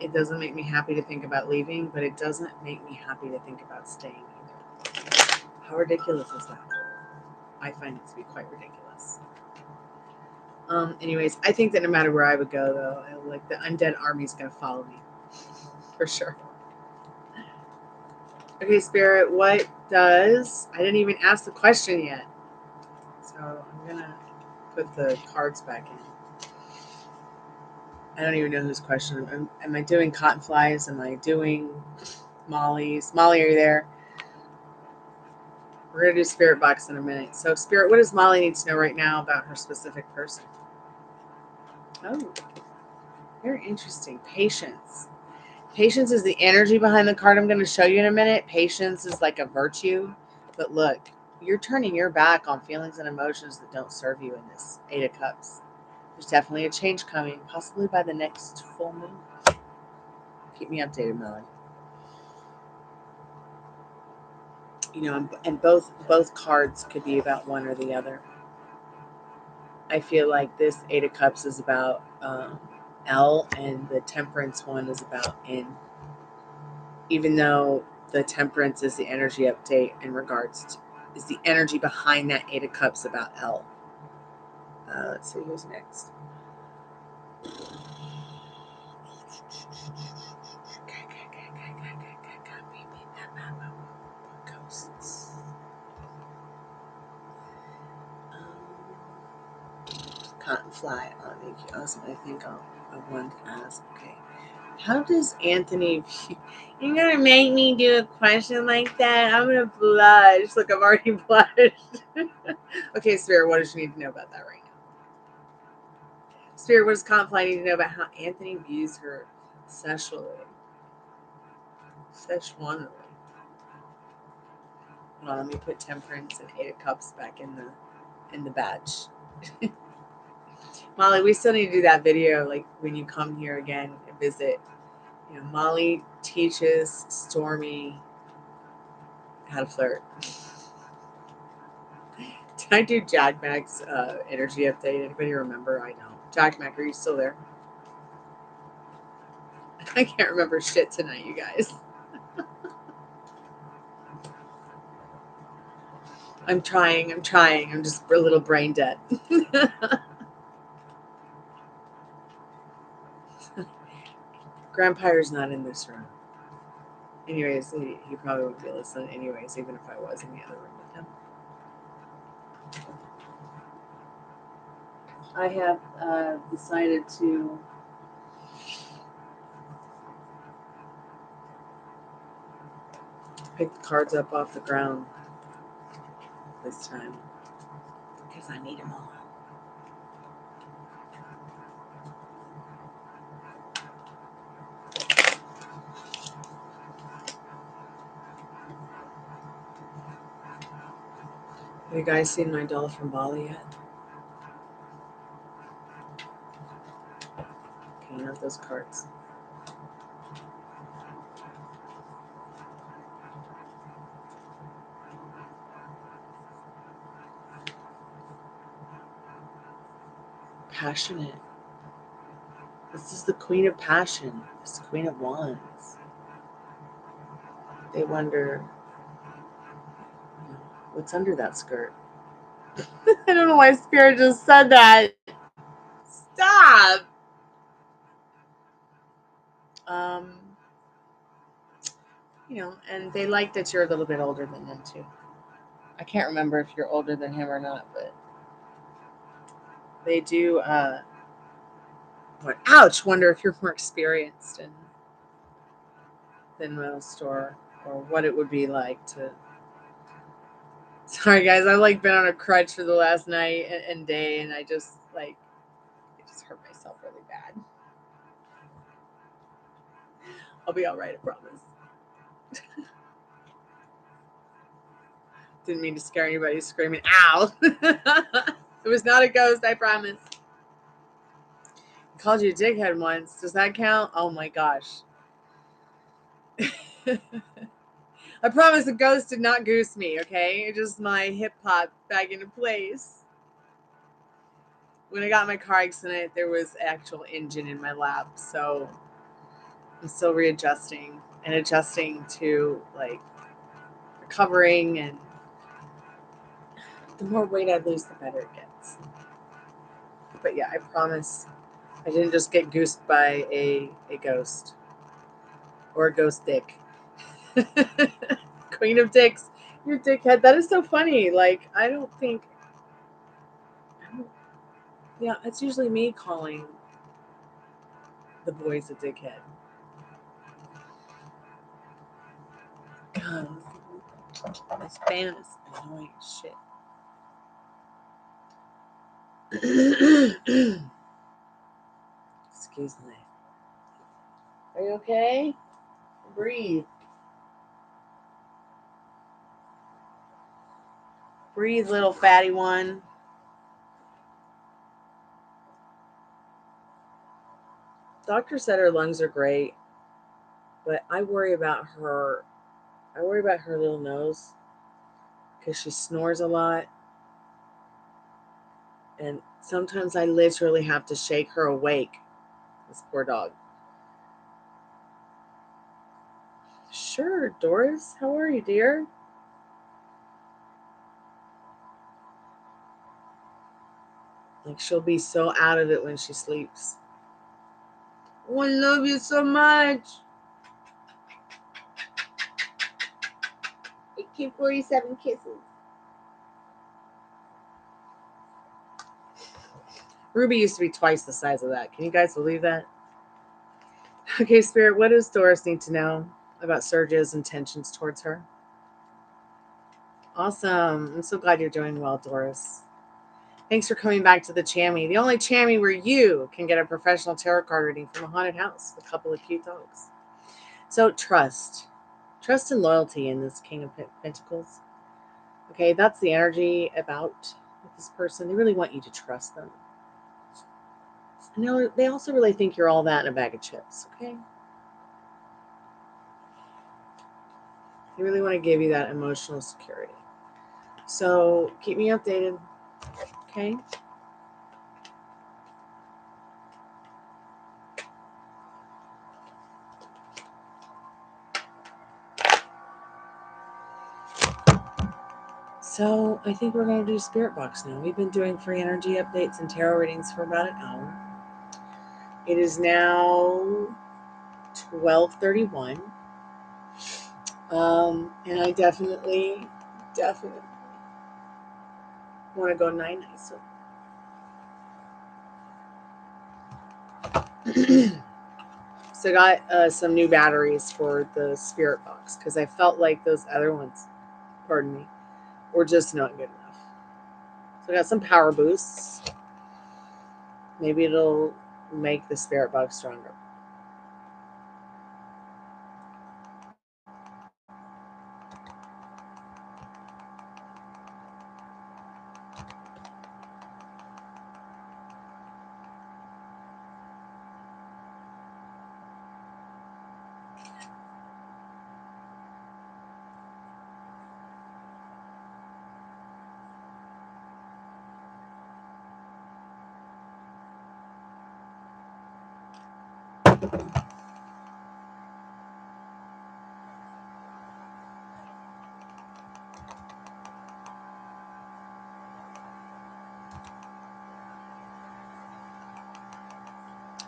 It doesn't make me happy to think about leaving, but it doesn't make me happy to think about staying either. How ridiculous is that? I find it to be quite ridiculous. Anyways, I think that no matter where I would go, though, like the undead army is going to follow me for sure. Okay, Spirit, what does... I didn't even ask the question yet. So I'm going to put the cards back in. I don't even know whose question. Am I doing Cottonflies? Am I doing Molly's? Molly, are you there? We're going to do Spirit Box in a minute. So, Spirit, what does Molly need to know right now about her specific person? Oh, very interesting. Patience. Patience is the energy behind the card I'm going to show you in a minute. Patience is like a virtue. But look, you're turning your back on feelings and emotions that don't serve you in this 8 of Cups. There's definitely a change coming, possibly by the next full moon. Keep me updated, Melanie. You know, and both cards could be about one or the other. I feel like this 8 of Cups is about L, and the temperance one is about N. Even though the temperance is the energy update in regards to, is the energy behind that Eight of Cups about L. Let's see who's next. Ghosts. Can't fly on EQ. I think I want to ask. Okay. How does Anthony view? You're gonna make me do a question like that? I'm gonna blush. Look, I've already blushed. Okay, Spirit, what does you need to know about that right now? Spirit, what does Confly need to know about how Anthony views her sexually? Sexually. Hold on, let me put Temperance and Eight of Cups back in the badge. Molly, we still need to do that video, like when you come here again and visit. You know, Molly teaches Stormy how to flirt. Did I do Jack Mac's energy update? Anybody remember? I don't. Jack Mac, are you still there? I can't remember shit tonight, you guys. I'm trying. I'm just a little brain dead. Grandpire's not in this room. Anyways, he probably would be listening anyways, even if I was in the other room with him. I have decided to pick the cards up off the ground this time because I need them all. Have you guys seen my doll from Bali yet? Okay, you have those cards. Passionate. This is the Queen of Passion. This is Queen of Wands. They wonder, what's under that skirt? I don't know why Spirit just said that. Stop. And they like that you're a little bit older than them too. I can't remember if you're older than him or not, but they do. Wonder if you're more experienced than most, or what it would be like to. Sorry, guys. I've been on a crutch for the last night and day, and I just hurt myself really bad. I'll be all right, I promise. Didn't mean to scare anybody screaming, ow! It was not a ghost, I promise. I called you a dickhead once. Does that count? Oh my gosh. I promise the ghost did not goose me, okay? Just my hip popped back into place. When I got in my car accident, there was actual engine in my lap, so I'm still readjusting and adjusting to recovering, and the more weight I lose, the better it gets. But yeah, I promise I didn't just get goosed by a ghost or a ghost dick. Queen of dicks, you're a dickhead. That is so funny. Yeah, it's usually me calling the boys a dickhead. God, this fan is annoying as shit. Excuse me. Are you okay? Breathe. Breathe, little fatty one. Doctor said her lungs are great, but I worry about her. I worry about her little nose because she snores a lot. And sometimes I literally have to shake her awake this poor dog. Sure, Doris. How are you, dear? Like, she'll be so out of it when she sleeps. Oh, I love you so much. AK-47 kisses. Ruby used to be twice the size of that. Can you guys believe that? Okay, Spirit, what does Doris need to know about Serge's intentions towards her? Awesome. I'm so glad you're doing well, Doris. Thanks for coming back to the Chammy. The only Chammy where you can get a professional tarot card reading from a haunted house with a couple of cute dogs. So trust. Trust and loyalty in this King of Pentacles. Okay, that's the energy about this person. They really want you to trust them. And they also really think you're all that in a bag of chips, okay? They really want to give you that emotional security. So keep me updated, okay? So I think we're going to do Spirit Box now. We've been doing free energy updates and tarot readings for about an hour. It is now 12:31. And I definitely want to go night-night. So I got some new batteries for the Spirit Box because I felt like those other ones, pardon me, were just not good enough. So I got some power boosts. Maybe it'll make the Spirit Box stronger.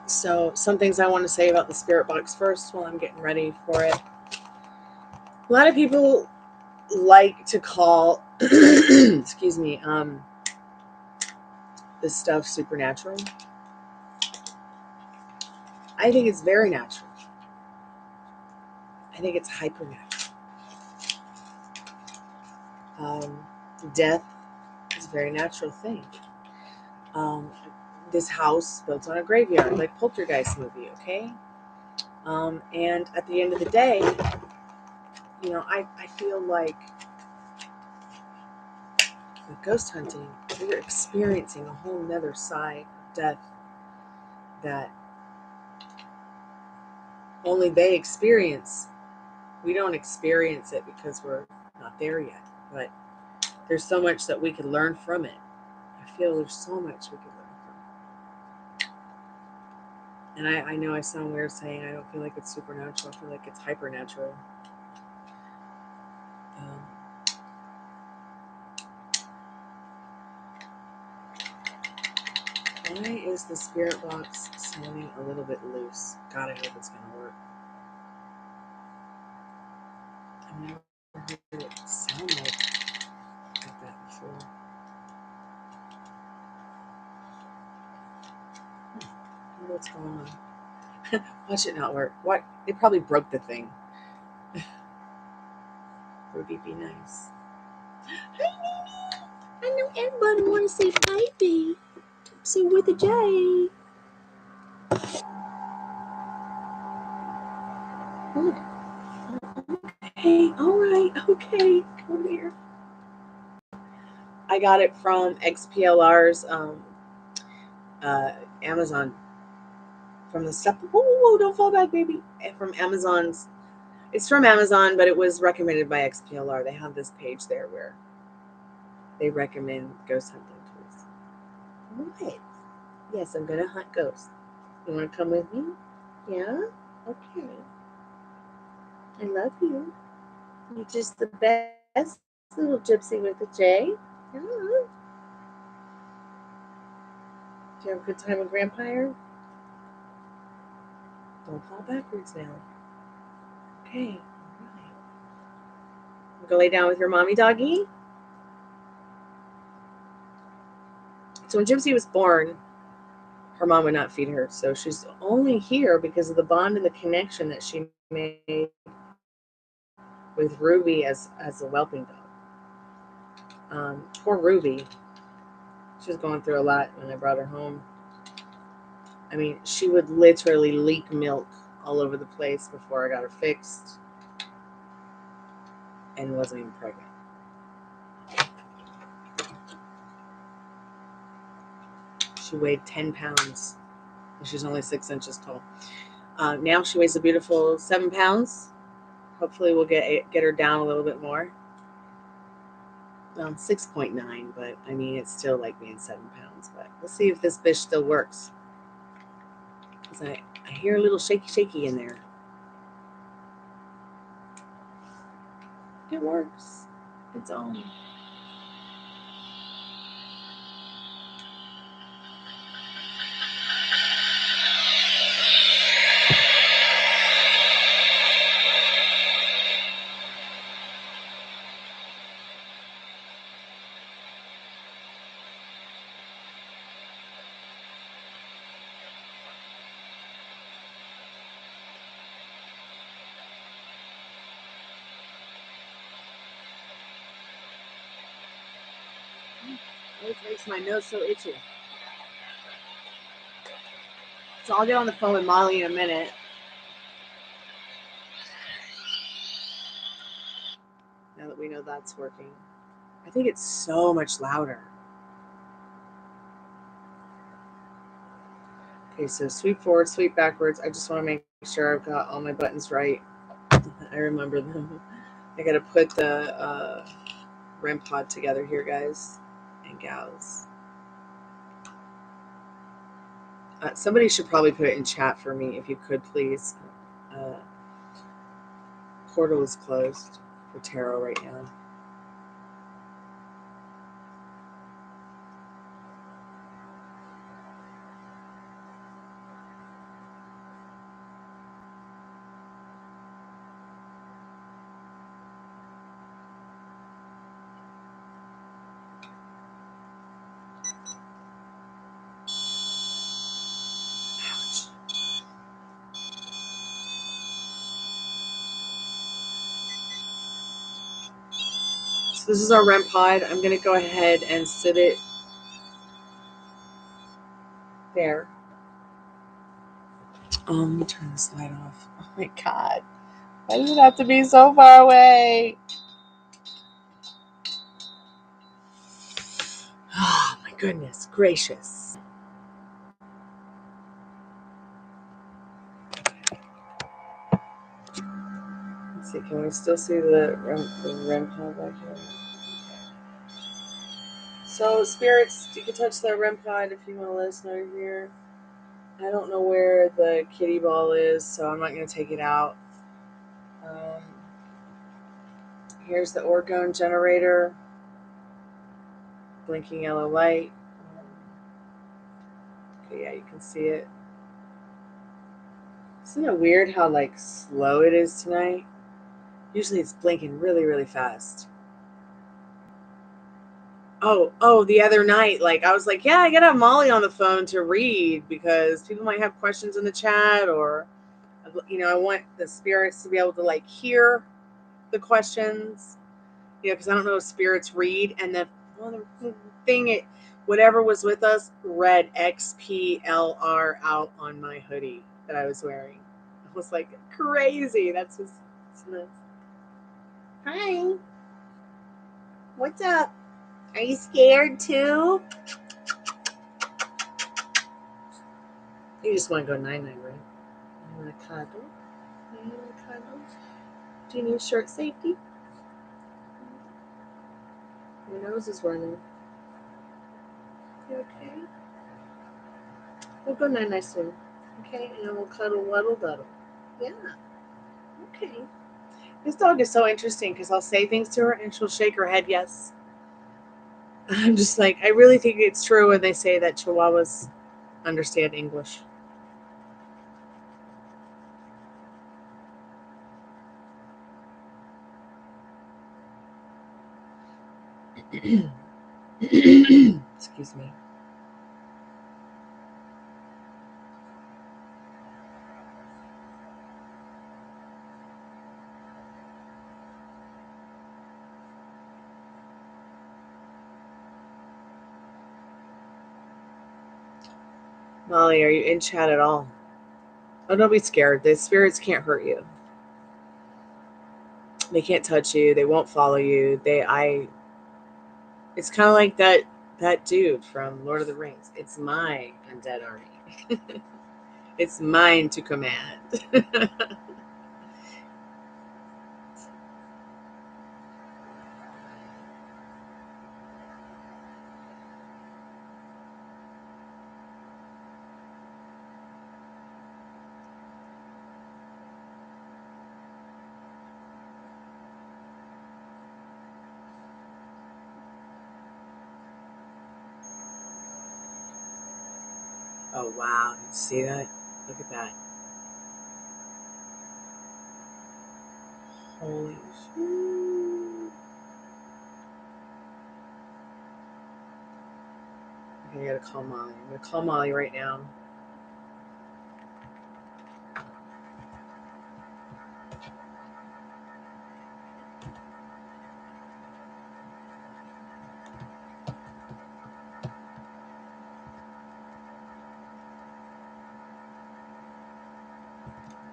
So some things I want to say about the Spirit Box first while I'm getting ready for it. A lot of people like to call, excuse me, this stuff supernatural. I think it's very natural. I think it's hypernatural. Death is a very natural thing. This house built on a graveyard, like Poltergeist movie, okay? And at the end of the day, you know, I feel like with ghost hunting, you're experiencing a whole nother side of death that only they experience. We don't experience it because we're not there yet, but there's so much that we could learn from it. I feel there's so much we could learn from it. And I know I sound weird saying I don't feel like it's supernatural. I feel like it's hypernatural. Why is the Spirit Box sounding a little bit loose? God, I hope it's going to work. I've never heard it sound like that before. I wonder what's going on. Watch it not work. What? They probably broke the thing. Ruby, be nice. Hi, Nene. I know everybody want to say hi, babe. Say with a J. Okay, all right, okay, come here. I got it from XPLR's Amazon. From the stuff. Whoa, don't fall back, baby. From Amazon's. It's from Amazon, but it was recommended by XPLR. They have this page there where they recommend ghost hunting tools. What? Yes, I'm gonna hunt ghosts. You want to come with me? Yeah? Okay. I love you. You're just the best little gypsy with a J. Yeah. Do you have a good time with Grandpa? Don't fall backwards now. Okay. All right. Go lay down with your mommy doggy. So when Gypsy was born, her mom would not feed her. So she's only here because of the bond and the connection that she made with Ruby as a whelping dog. Poor Ruby. She was going through a lot when I brought her home. I mean, she would literally leak milk all over the place before I got her fixed and wasn't even pregnant. She weighed 10 pounds. And she's only 6 inches tall. Now she weighs a beautiful 7 pounds. Hopefully we'll get her down a little bit more. 6.9, but I mean, it's still like being 7 pounds. But we'll see if this fish still works. Because I hear a little shaky in there. It works. It's on. It makes my nose so itchy. So I'll get on the phone with Molly in a minute. Now that we know that's working. I think it's so much louder. Okay, so sweep forward, sweep backwards. I just want to make sure I've got all my buttons right. I remember them. I got to put the REM pod together here, guys and gals. Somebody should probably put it in chat for me, if you could, please. Portal is closed for tarot right now. So this is our REM pod. I'm going to go ahead and sit it there. Let me turn this light off. Oh my God. Why does it have to be so far away? Oh my goodness gracious. Let's see, can we still see the REM pod back here? So spirits, you can touch the REM pod if you want to let us know you're here. I don't know where the kitty ball is, so I'm not going to take it out. Here's the orgone generator. Blinking yellow light. Okay, yeah, you can see it. Isn't it weird how like slow it is tonight? Usually it's blinking really, really fast. Oh, the other night, like I was like, yeah, I gotta have Molly on the phone to read because people might have questions in the chat, or I want the spirits to be able to like hear the questions. Because I don't know if spirits read, and the thing, whatever was with us read XPLR out on my hoodie that I was wearing. I was like, crazy. That's just nuts. Hi. What's up? Are you scared too? You just want to go 9-9, right? You want to cuddle? You want to cuddle? Do you need shirt safety? Your nose is running. You okay? We'll go 9-9 soon. Okay, and we'll cuddle, waddle, duddle. Yeah. Okay. This dog is so interesting because I'll say things to her and she'll shake her head yes. I'm just like, I really think it's true when they say that Chihuahuas understand English. Excuse me. Molly, are you in chat at all? Oh, don't be scared. The spirits can't hurt you. They can't touch you. They won't follow you. It's kind of like that dude from Lord of the Rings. It's my undead army. It's mine to command. Oh, wow. You see that? Look at that. Holy shit. Okay, I gotta call Molly. I'm gonna call Molly right now.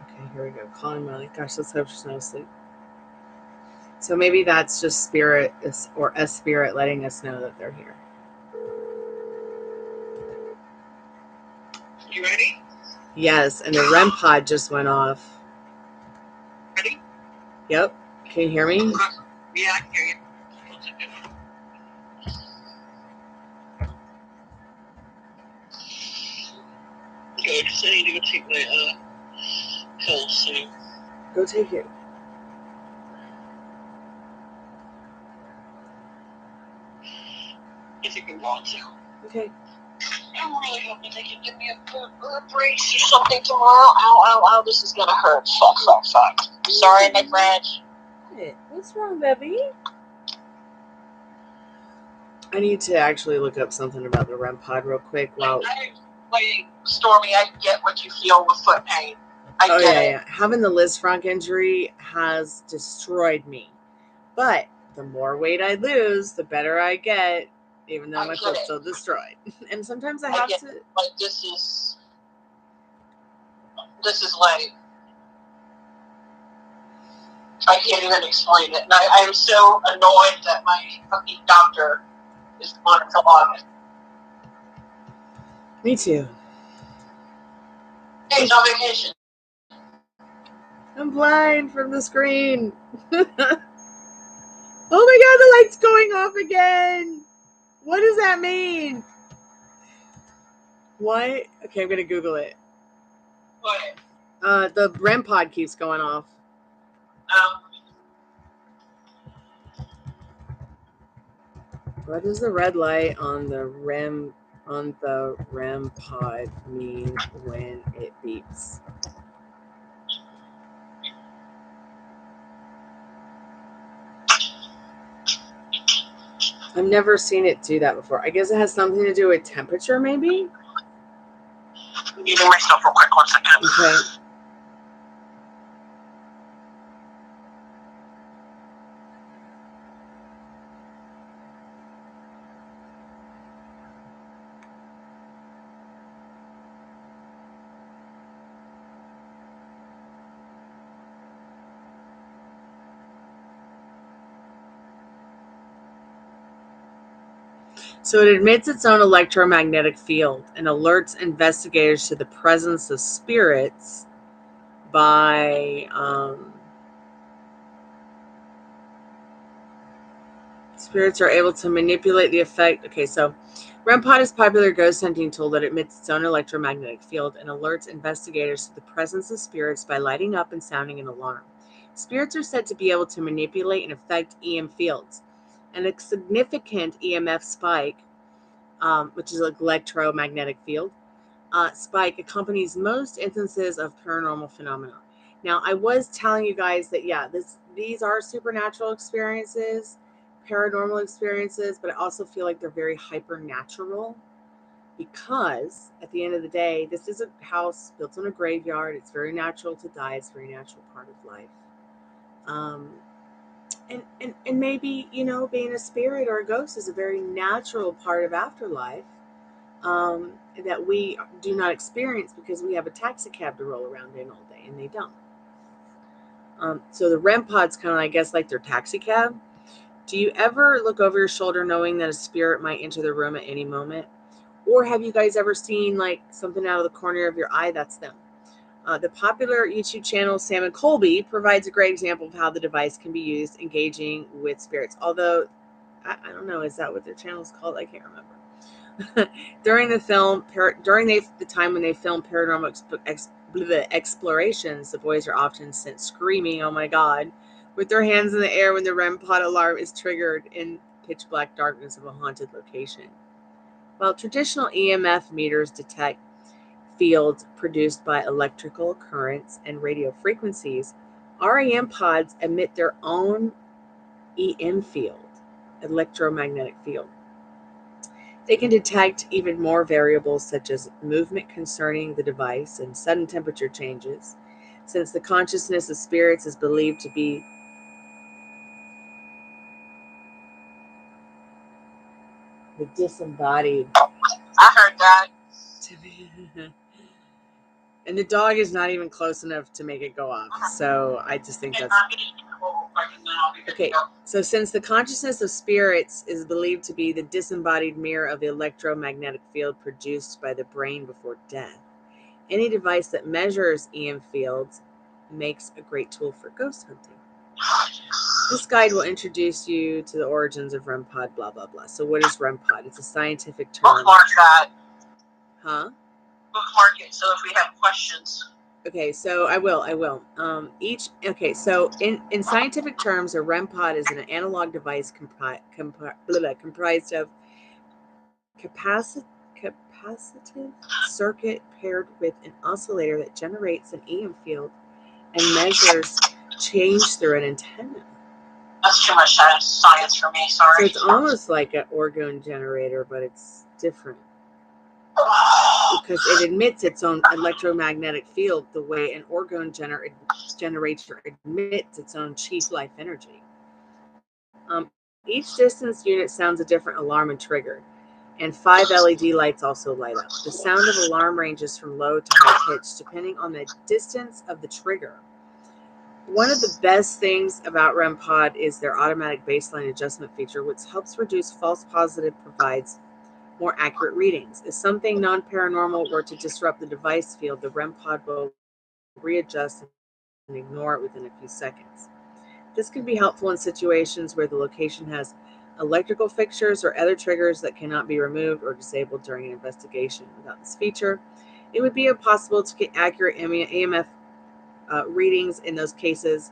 Okay, here we go. Calling Molly. Gosh, let's hope she's not asleep. So maybe that's just spirit or a spirit letting us know that they're here. You ready? Yes, and the REM pod just went off. Ready? Yep. Can you hear me? Yeah, I can hear you. Good. So I need to go take my pill soon. Go take it. If you can walk to. Okay. I'm really hoping they can give me a brace or something tomorrow. Ow, ow, ow. This is gonna hurt. Fuck, fuck, fuck. Sorry, my friend. What's wrong, baby? I need to actually look up something about the REM pod real quick. Wow. Like, Stormy, I get what you feel with foot pain. I get it. Yeah. Having the Liz Frank injury has destroyed me. But the more weight I lose, the better I get, even though my foot's still destroyed. And sometimes I have to. Like, this is like, I can't even explain it. And I am so annoyed that my fucking doctor is on until August. Me too. Hey, it's on vacation. I'm blind from the screen. Oh my god, the light's going off again. What does that mean? What? Okay, I'm gonna Google it. What? The REM pod keeps going off. What does the red light on the REM pod mean when it beeps? I've never seen it do that before. I guess it has something to do with temperature, maybe? I'm muting myself real quick, 1 second. Okay. So it emits its own electromagnetic field and alerts investigators to the presence of spirits by Spirits are able to manipulate the effect. Okay, so REM pod is a popular ghost hunting tool that emits its own electromagnetic field and alerts investigators to the presence of spirits by lighting up and sounding an alarm. Spirits are said to be able to manipulate and affect EM fields. And a significant EMF spike, which is an electromagnetic field, spike accompanies most instances of paranormal phenomena. Now, I was telling you guys that, yeah, these are supernatural experiences, paranormal experiences, but I also feel like they're very hypernatural because at the end of the day, this is a house built on a graveyard. It's very natural to die. It's a very natural part of life. And maybe, you know, being a spirit or a ghost is a very natural part of afterlife. That we do not experience because we have a taxi cab to roll around in all day, and they don't. So the REM pod's kind of, I guess, like their taxi cab. Do you ever look over your shoulder knowing that a spirit might enter the room at any moment? Or have you guys ever seen like something out of the corner of your eye? That's them. The popular YouTube channel Sam and Colby provides a great example of how the device can be used engaging with spirits. Although, I don't know, is that what their channel is called? I can't remember. During the time when they filmed paranormal explorations, the boys are often sent screaming, "Oh my God," with their hands in the air when the REM pod alarm is triggered in pitch black darkness of a haunted location. While traditional EMF meters detect fields produced by electrical currents and radio frequencies, REM pods emit their own EM field, electromagnetic field. They can detect even more variables such as movement concerning the device and sudden temperature changes. Since the consciousness of spirits is believed to be the disembodied. I heard that. And the dog is not even close enough to make it go off. So I just think that's... Okay, so since the consciousness of spirits is believed to be the disembodied mirror of the electromagnetic field produced by the brain before death, any device that measures EM fields makes a great tool for ghost hunting. This guide will introduce you to the origins of REM pod, blah, blah, blah. So what is REM pod? It's a scientific term. Bookmark that. Huh? Bookmark it so if we have questions. Okay, so I will. So in scientific terms, a REM pod is an analog device comprised of capacitive circuit paired with an oscillator that generates an EM field and measures change through an antenna. That's too much science for me, sorry. So it's almost like an orgone generator, but it's different. Because it emits its own electromagnetic field the way an orgone generator emits its own chief life energy. Each distance unit sounds a different alarm and trigger, and 5 LED lights also light up. The sound of alarm ranges from low to high pitch depending on the distance of the trigger. One of the best things about REM pod is their automatic baseline adjustment feature, which helps reduce false positive, provides more accurate readings. If something non-paranormal were to disrupt the device field, the REM pod will readjust and ignore it within a few seconds. This can be helpful in situations where the location has electrical fixtures or other triggers that cannot be removed or disabled during an investigation. Without this feature, it would be impossible to get accurate EMF readings in those cases,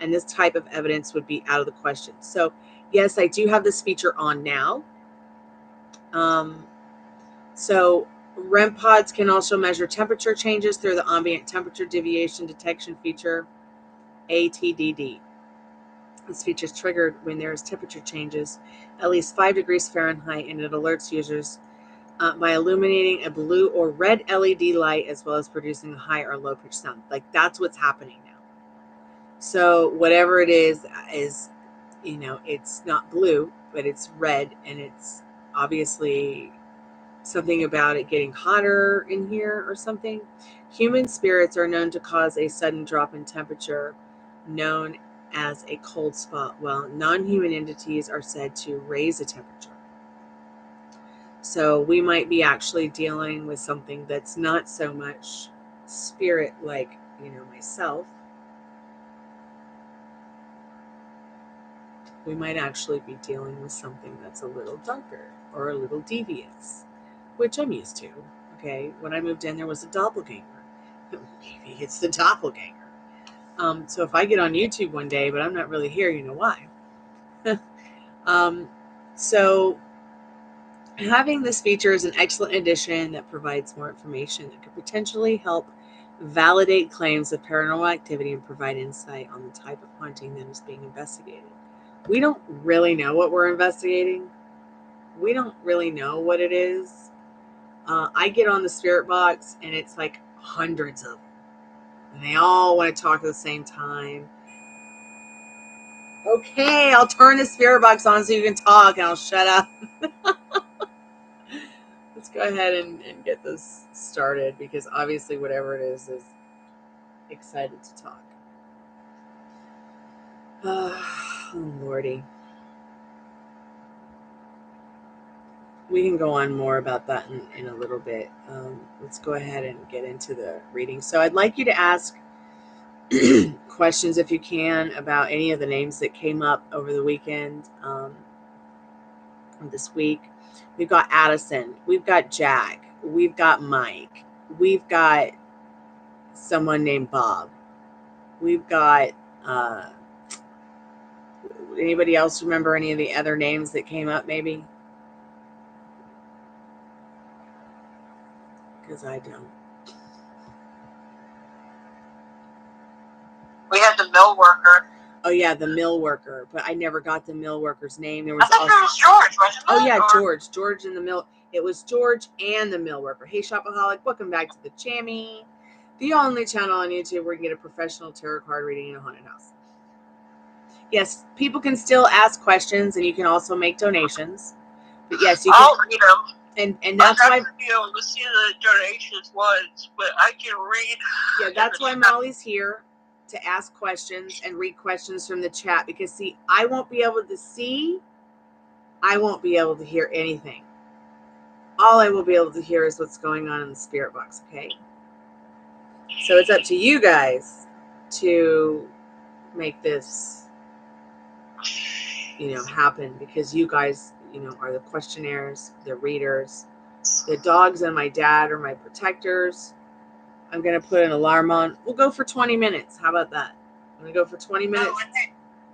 and this type of evidence would be out of the question. So, yes, I do have this feature on now. So REM pods can also measure temperature changes through the ambient temperature deviation detection feature, ATDD. This feature is triggered when there is temperature changes at least 5 degrees Fahrenheit, and it alerts users by illuminating a blue or red LED light as well as producing a high or low pitch sound. Like, that's what's happening now. So whatever it is, you know, it's not blue, but it's red, and it's obviously something about it getting hotter in here or something. Human spirits are known to cause a sudden drop in temperature known as a cold spot, while non-human entities are said to raise a temperature. So we might be actually dealing with something that's not so much spirit like, you know, myself. we might actually be dealing with something that's a little darker or a little devious, which I'm used to. Okay, when I moved in, there was a doppelganger. Maybe it's the doppelganger. So if I get on YouTube one day, but I'm not really here, you know why. So having this feature is an excellent addition that provides more information that could potentially help validate claims of paranormal activity and provide insight on the type of haunting that is being investigated. We don't really know what we're investigating. We don't really know what it is. I get on the spirit box and it's like hundreds of them. And they all want to talk at the same time. Okay, I'll turn the spirit box on so you can talk and I'll shut up. Let's go ahead and get this started because obviously whatever it is excited to talk. Oh, Lordy. We can go on more about that in a little bit. Let's go ahead and get into the reading. So I'd like you to ask questions if you can about any of the names that came up over the weekend, this week. We've got Addison, we've got Jack, we've got Mike, we've got someone named Bob, we've got anybody else remember any of the other names that came up maybe? Because I don't. We had the mill worker. Oh yeah, the mill worker, but I never got the mill worker's name. There was I thought it was George, wasn't it? Oh yeah, George in the mill. It was George and the mill worker. Hey Shopaholic, welcome back to the Chammy, the only channel on YouTube where you can get a professional tarot card reading in a haunted house. Yes, people can still ask questions and you can also make donations. But yes, you can. I'll read them. And that's why be able to see the donations once, but I can read. Yeah, that's why Molly's here, to ask questions and read questions from the chat, because see, I won't be able to see, I won't be able to hear anything. All I will be able to hear is what's going on in the spirit box, okay? So it's up to you guys to make this, happen, because you guys, are the questionnaires, the readers. The dogs and my dad are my protectors. I'm going to put an alarm on. We'll go for 20 minutes. How about that? I'm going to go for 20 minutes.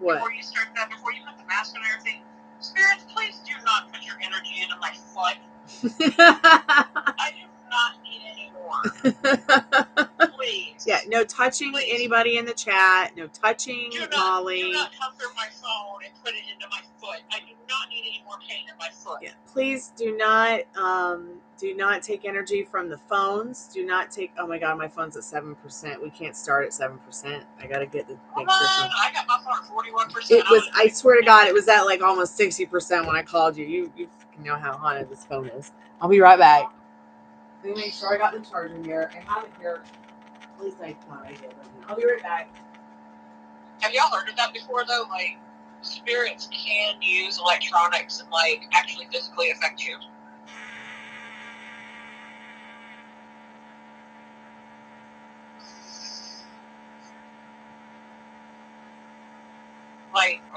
What? Before you start that, before you put the mask on and everything, spirits, please do not put your energy into my foot. I do not need any more. Please. Yeah, no touching anybody in the chat. No touching Molly. Do not come through my phone and put it into my foot. I do not need any more pain in my foot. Yeah, please do not take energy from the phones. Do not take. Oh my God, my phone's at 7%. We can't start at 7%. I gotta get the. I got my phone at 41%. It was. I swear to God, it was at like almost 60% when I called you. You know how haunted this phone is. I'll be right back. Let me make sure I got the charger here. I have it here. At least I thought I did. I'll be right back. Have y'all heard of that before though? Like, spirits can use electronics and actually physically affect you.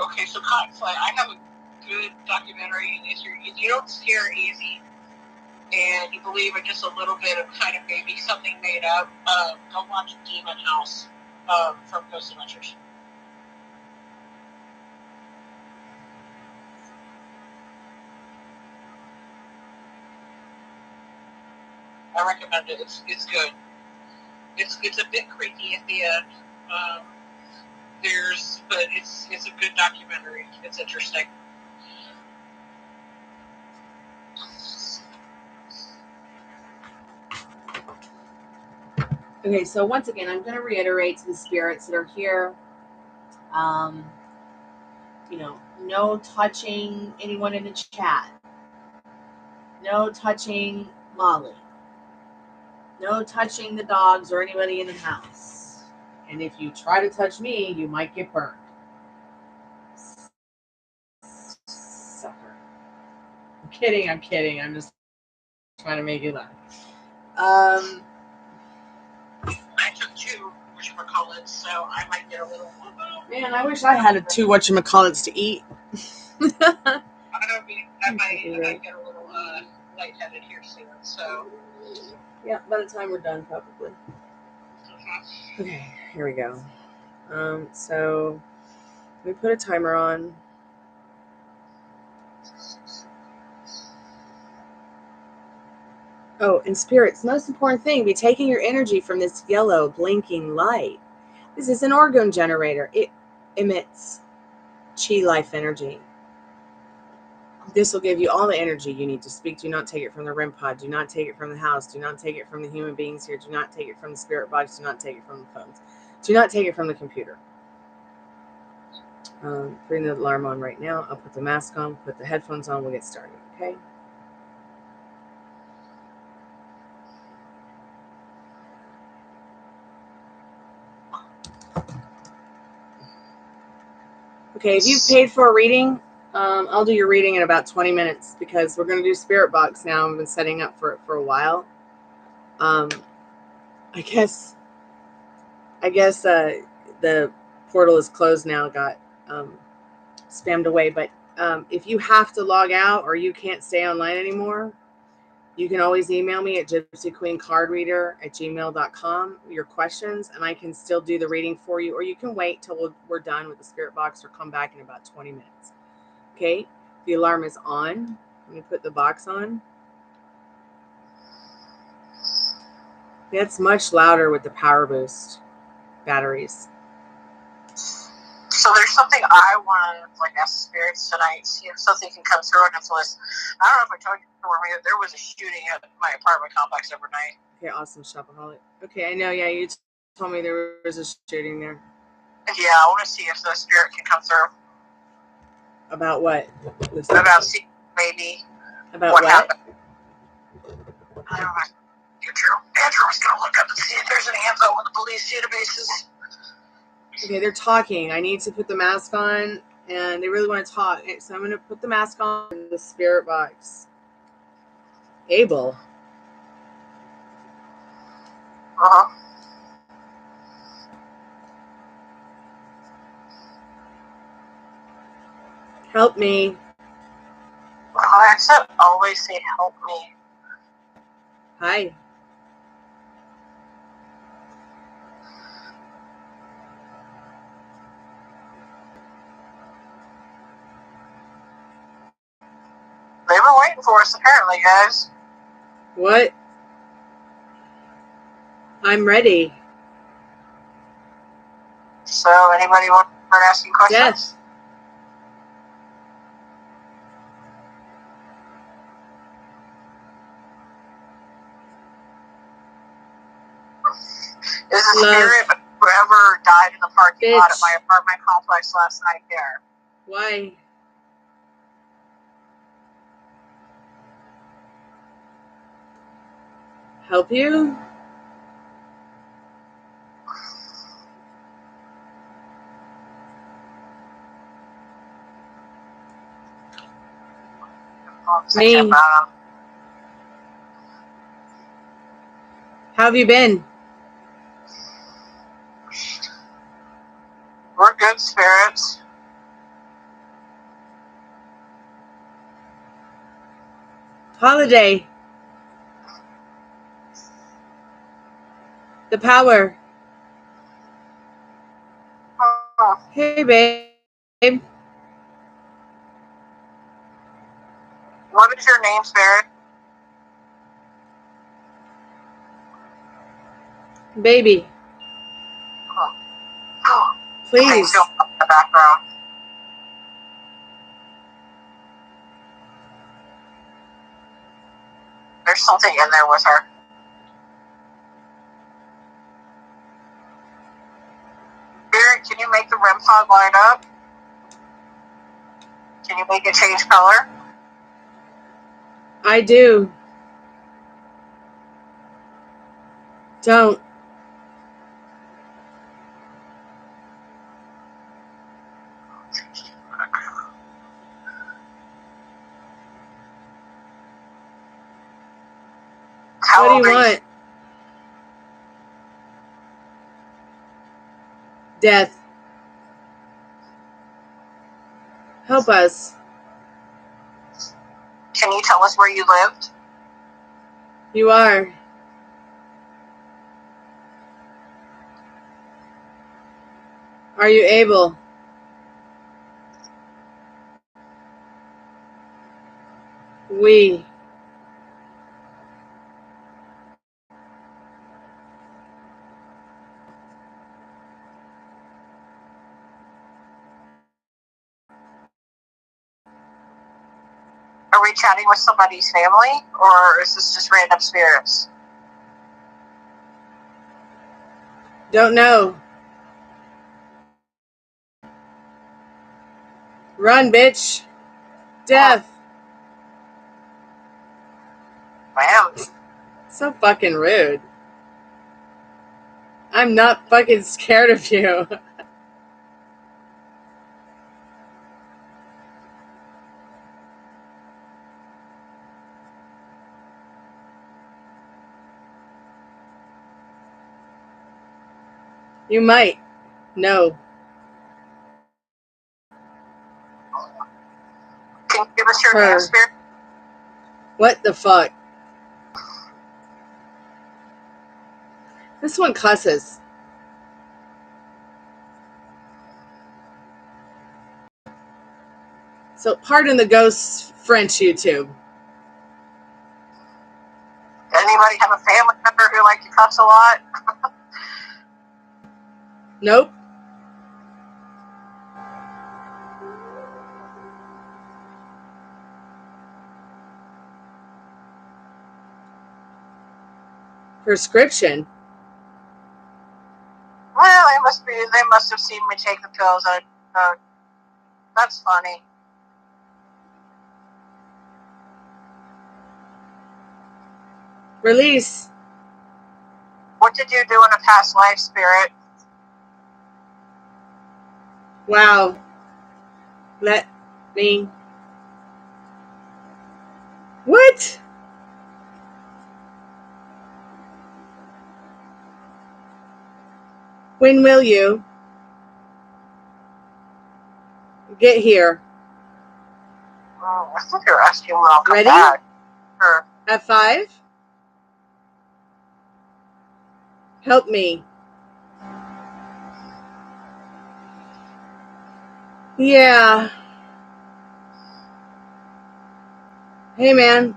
Okay, so Cottonfly, I have a good documentary. If you don't scare easy and you believe in just a little bit of kind of maybe something made up, go watch Demon House from Ghost Adventures. I recommend it. It's good. It's a bit creepy at the end. But it's a good documentary. It's interesting. Okay, so once again, I'm going to reiterate to the spirits that are here, no touching anyone in the chat. No touching Molly. No touching the dogs or anybody in the house. And if you try to touch me, you might get burned. Sucker. I'm kidding. I'm just trying to make you laugh. I took 2 whatchamacallits, so I might get a little. Man, I wish I had 2 whatchamacallits to eat. I don't mean I might get a little lightheaded here soon. So yeah, by the time we're done, probably. Okay, here we go. So we put a timer on. Oh, and spirits, most important thing, be taking your energy from this yellow blinking light. This is an orgone generator. It emits chi life energy. This will give you all the energy you need to speak. Do not take it from the REM pod. Do not take it from the house. Do not take it from the human beings here. Do not take it from the spirit box. Do not take it from the phones. Do not take it from the computer. Putting the alarm on right now. I'll put the mask on, put the headphones on. We'll get started, okay? Okay, if you've paid for a reading, I'll do your reading in about 20 minutes because we're going to do spirit box now. I've been setting up for it for a while. I guess the portal is closed now. Got spammed away. But if you have to log out or you can't stay online anymore, you can always email me at gypsyqueencardreader@gmail.com your questions, and I can still do the reading for you. Or you can wait till we're done with the spirit box or come back in about 20 minutes. Okay, the alarm is on. Let me put the box on. That's much louder with the power boost batteries. So there's something I want to ask spirits tonight, see if something can come through on this list. I don't know if I told you before, there was a shooting at my apartment complex overnight. Okay, awesome, shopaholic. Okay, I know. Yeah, you told me there was a shooting there. Yeah, I want to see if the spirit can come through. About what? About seeing maybe about what what? happened. I don't know. Andrew was going to look up and see if there's any info on the police databases. Okay, they're talking. I need to put the mask on, and they really want to talk. So I'm going to put the mask on in the spirit box. Abel. Help me. I said always say help me. Hi. They were waiting for us, apparently, guys. What? I'm ready. So, anybody want to start asking questions? Yes. Is the spirit of whoever died in the parking lot at my apartment complex last night there? Why? Help you? Me. How have you been? We're good spirits. Holiday. The power. Oh. Hey, babe. What is your name, spirit? Baby. Oh. Please. In the background. There's something in there with her. Spirit, can you make the REM pod line up? Can you make it change color? I do. Don't. What do you want? Death. Help us. Can you tell us where you lived? You are. Are you able? We. Are we chatting with somebody's family, or is this just random spirits? Don't know. Run, bitch. Death. Wow. So fucking rude. I'm not fucking scared of you. You might. No. Can you give us your Her. name, spirit? What the fuck? This one cusses. So pardon the ghost French YouTube. Anybody have a family member who like to cuss a lot? Nope. Prescription. Well, they must have seen me take the pills. That's funny. Release. What did you do in a past life, spirit? Wow. Let me. What? When will you get here? Oh, I think you're asking when I'll come Ready? back. Sure. At 5? Help me. Yeah. Hey, man.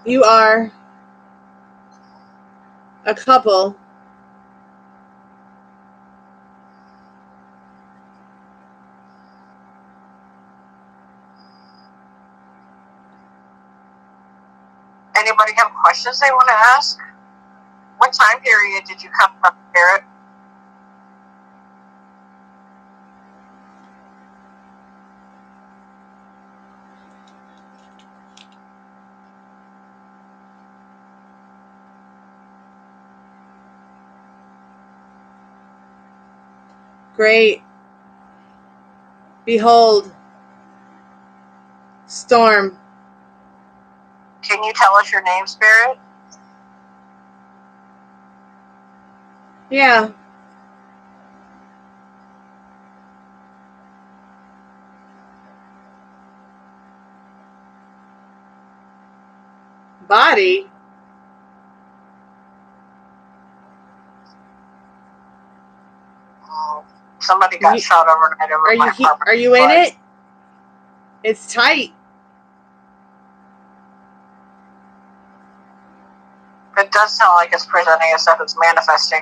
You are a couple. Anybody have questions they want to ask? What time period did you come from, spirit? Great. Behold. Storm. Can you tell us your name, spirit? Yeah. Body. Somebody got shot overnight over my apartment. Are you in it? It's tight. It does sound like it's presenting itself as manifesting.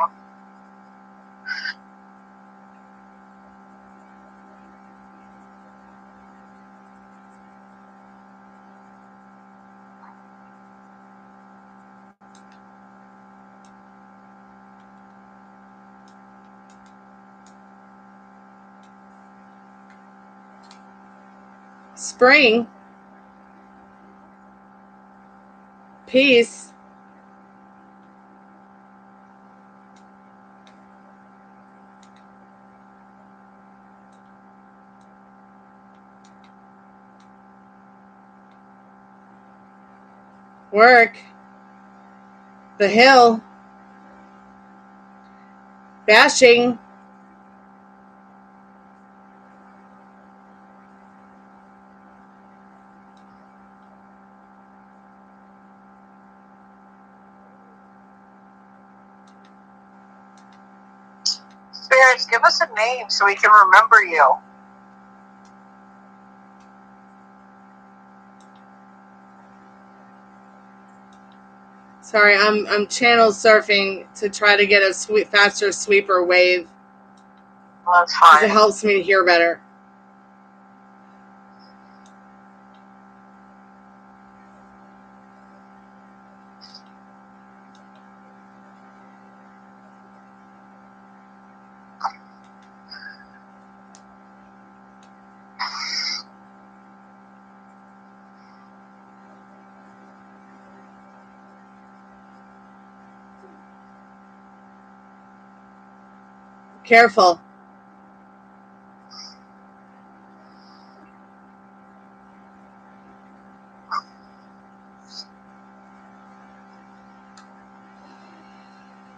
Spring. Peace. Work. The hill. Bashing. spirits, give us a name so we can remember you. Sorry, I'm channel surfing to try to get a faster sweeper wave. Well, that's Because fine. it helps me to hear better. Careful.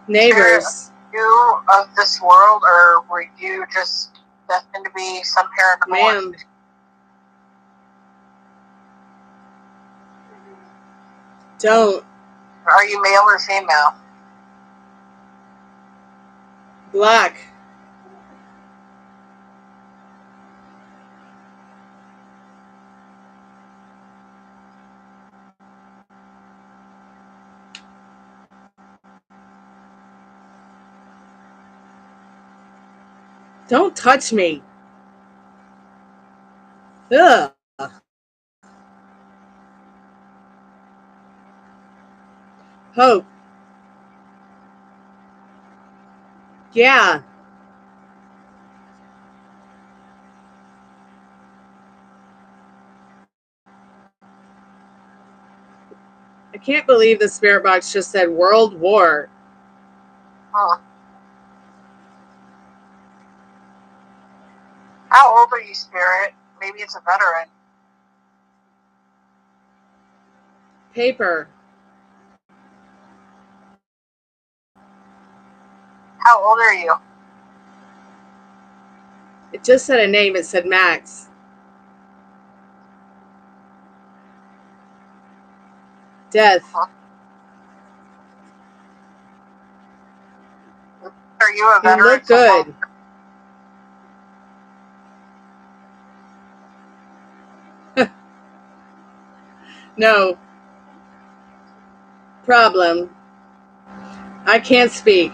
Neighbors. Are you of this world, or were you just destined to be some paranormal? Ma'am. Don't. Are you male or female? Black. Don't touch me. Ugh. Hope. Yeah. I can't believe the spirit box just said World War. Huh. How old are you, spirit? Maybe it's a veteran. Paper. How old are you? It just said a name. It said Max. Death. Huh. Are you a You veteran? look good. No. Problem. I can't speak.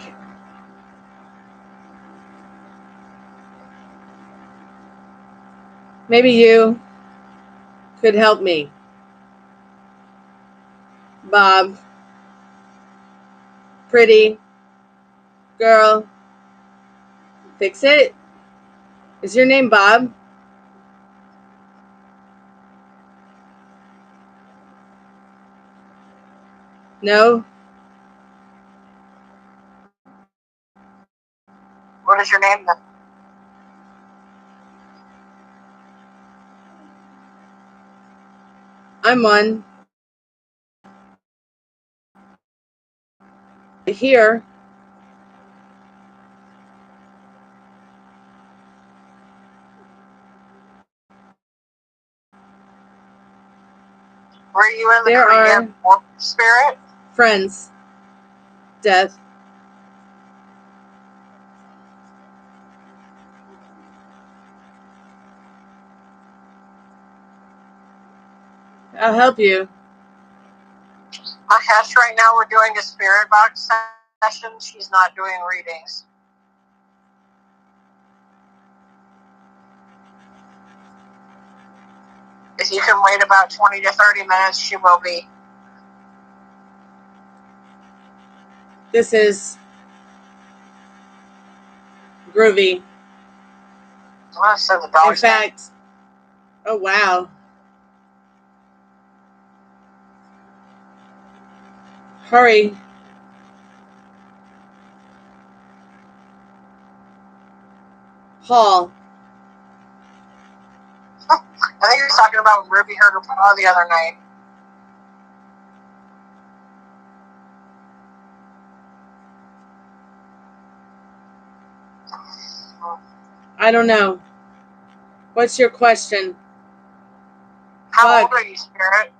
Maybe you could help me. Bob. Pretty. Girl. Fix it. Is your name Bob? No. What is your name then? I'm one. Here. Were you in the There Korean War, spirit? Friends. Death. I'll help you. Hesh, right now we're doing a spirit box session. She's not doing readings. If you can wait about 20 to 30 minutes, she will be. This is groovy. I'm going to send the In dogs fact, oh wow. Hurry. Hall. I think you're talking about Ruby heard her paw the other night. I don't know. What's your question? How Fuck. old are you, spirit?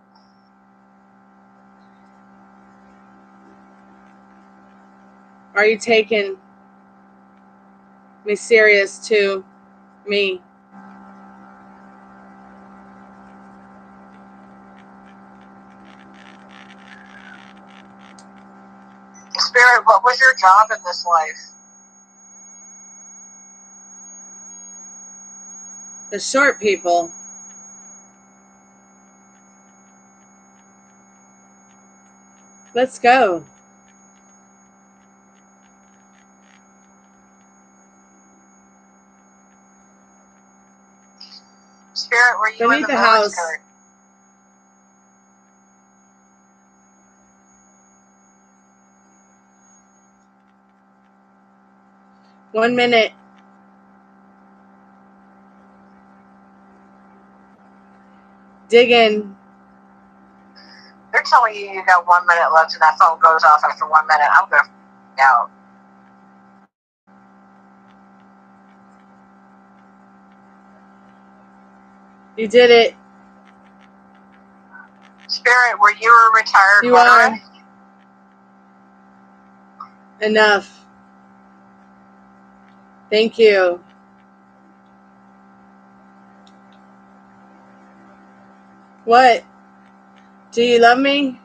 Are you taken? Mysterious to me. Spirit, what was your job in this life? The short people. Let's go. Spirit, were you Beneath in the the house. military? One minute. Dig in. They're telling you got 1 minute left and that phone goes off after 1 minute. I'm going to out. You did it. Spirit, were you a retired You motorist? are. Enough. Thank you. What? Do you love me?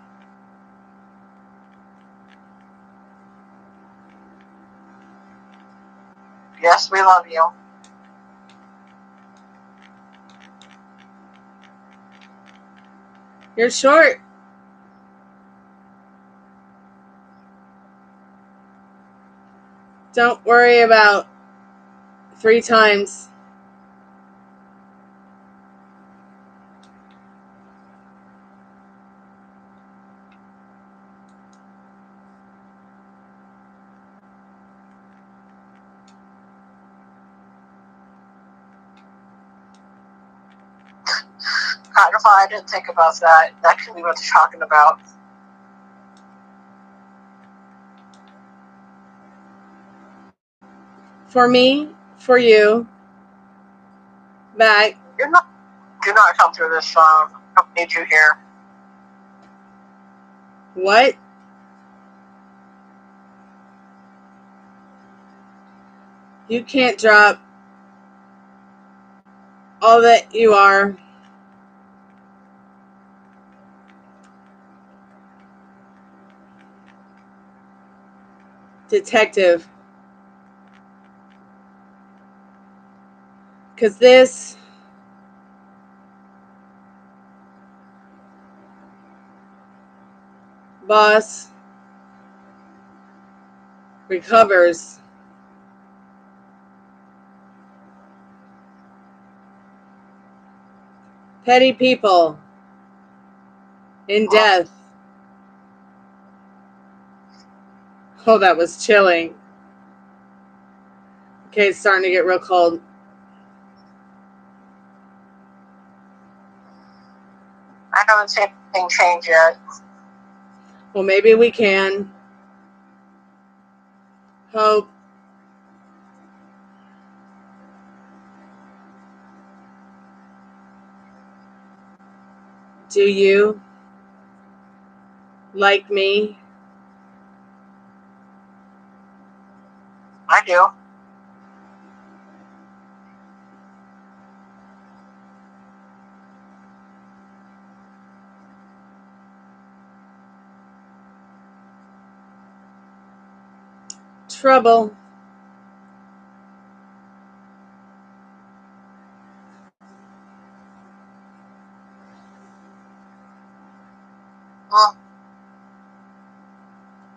Yes, we love you. You're short. Don't worry about 3 times. Kind of, I didn't think about that. That could be what they're talking about. For me, for you, back. Do not come through this phone. I don't need you here. What? You can't drop all that you are. Detective. Because this boss recovers. Petty people in death. Oh, that was chilling. Okay, it's starting to get real cold. I haven't seen anything change yet. Well, maybe we can. Hope. Do you like me? I do. Trouble. Well,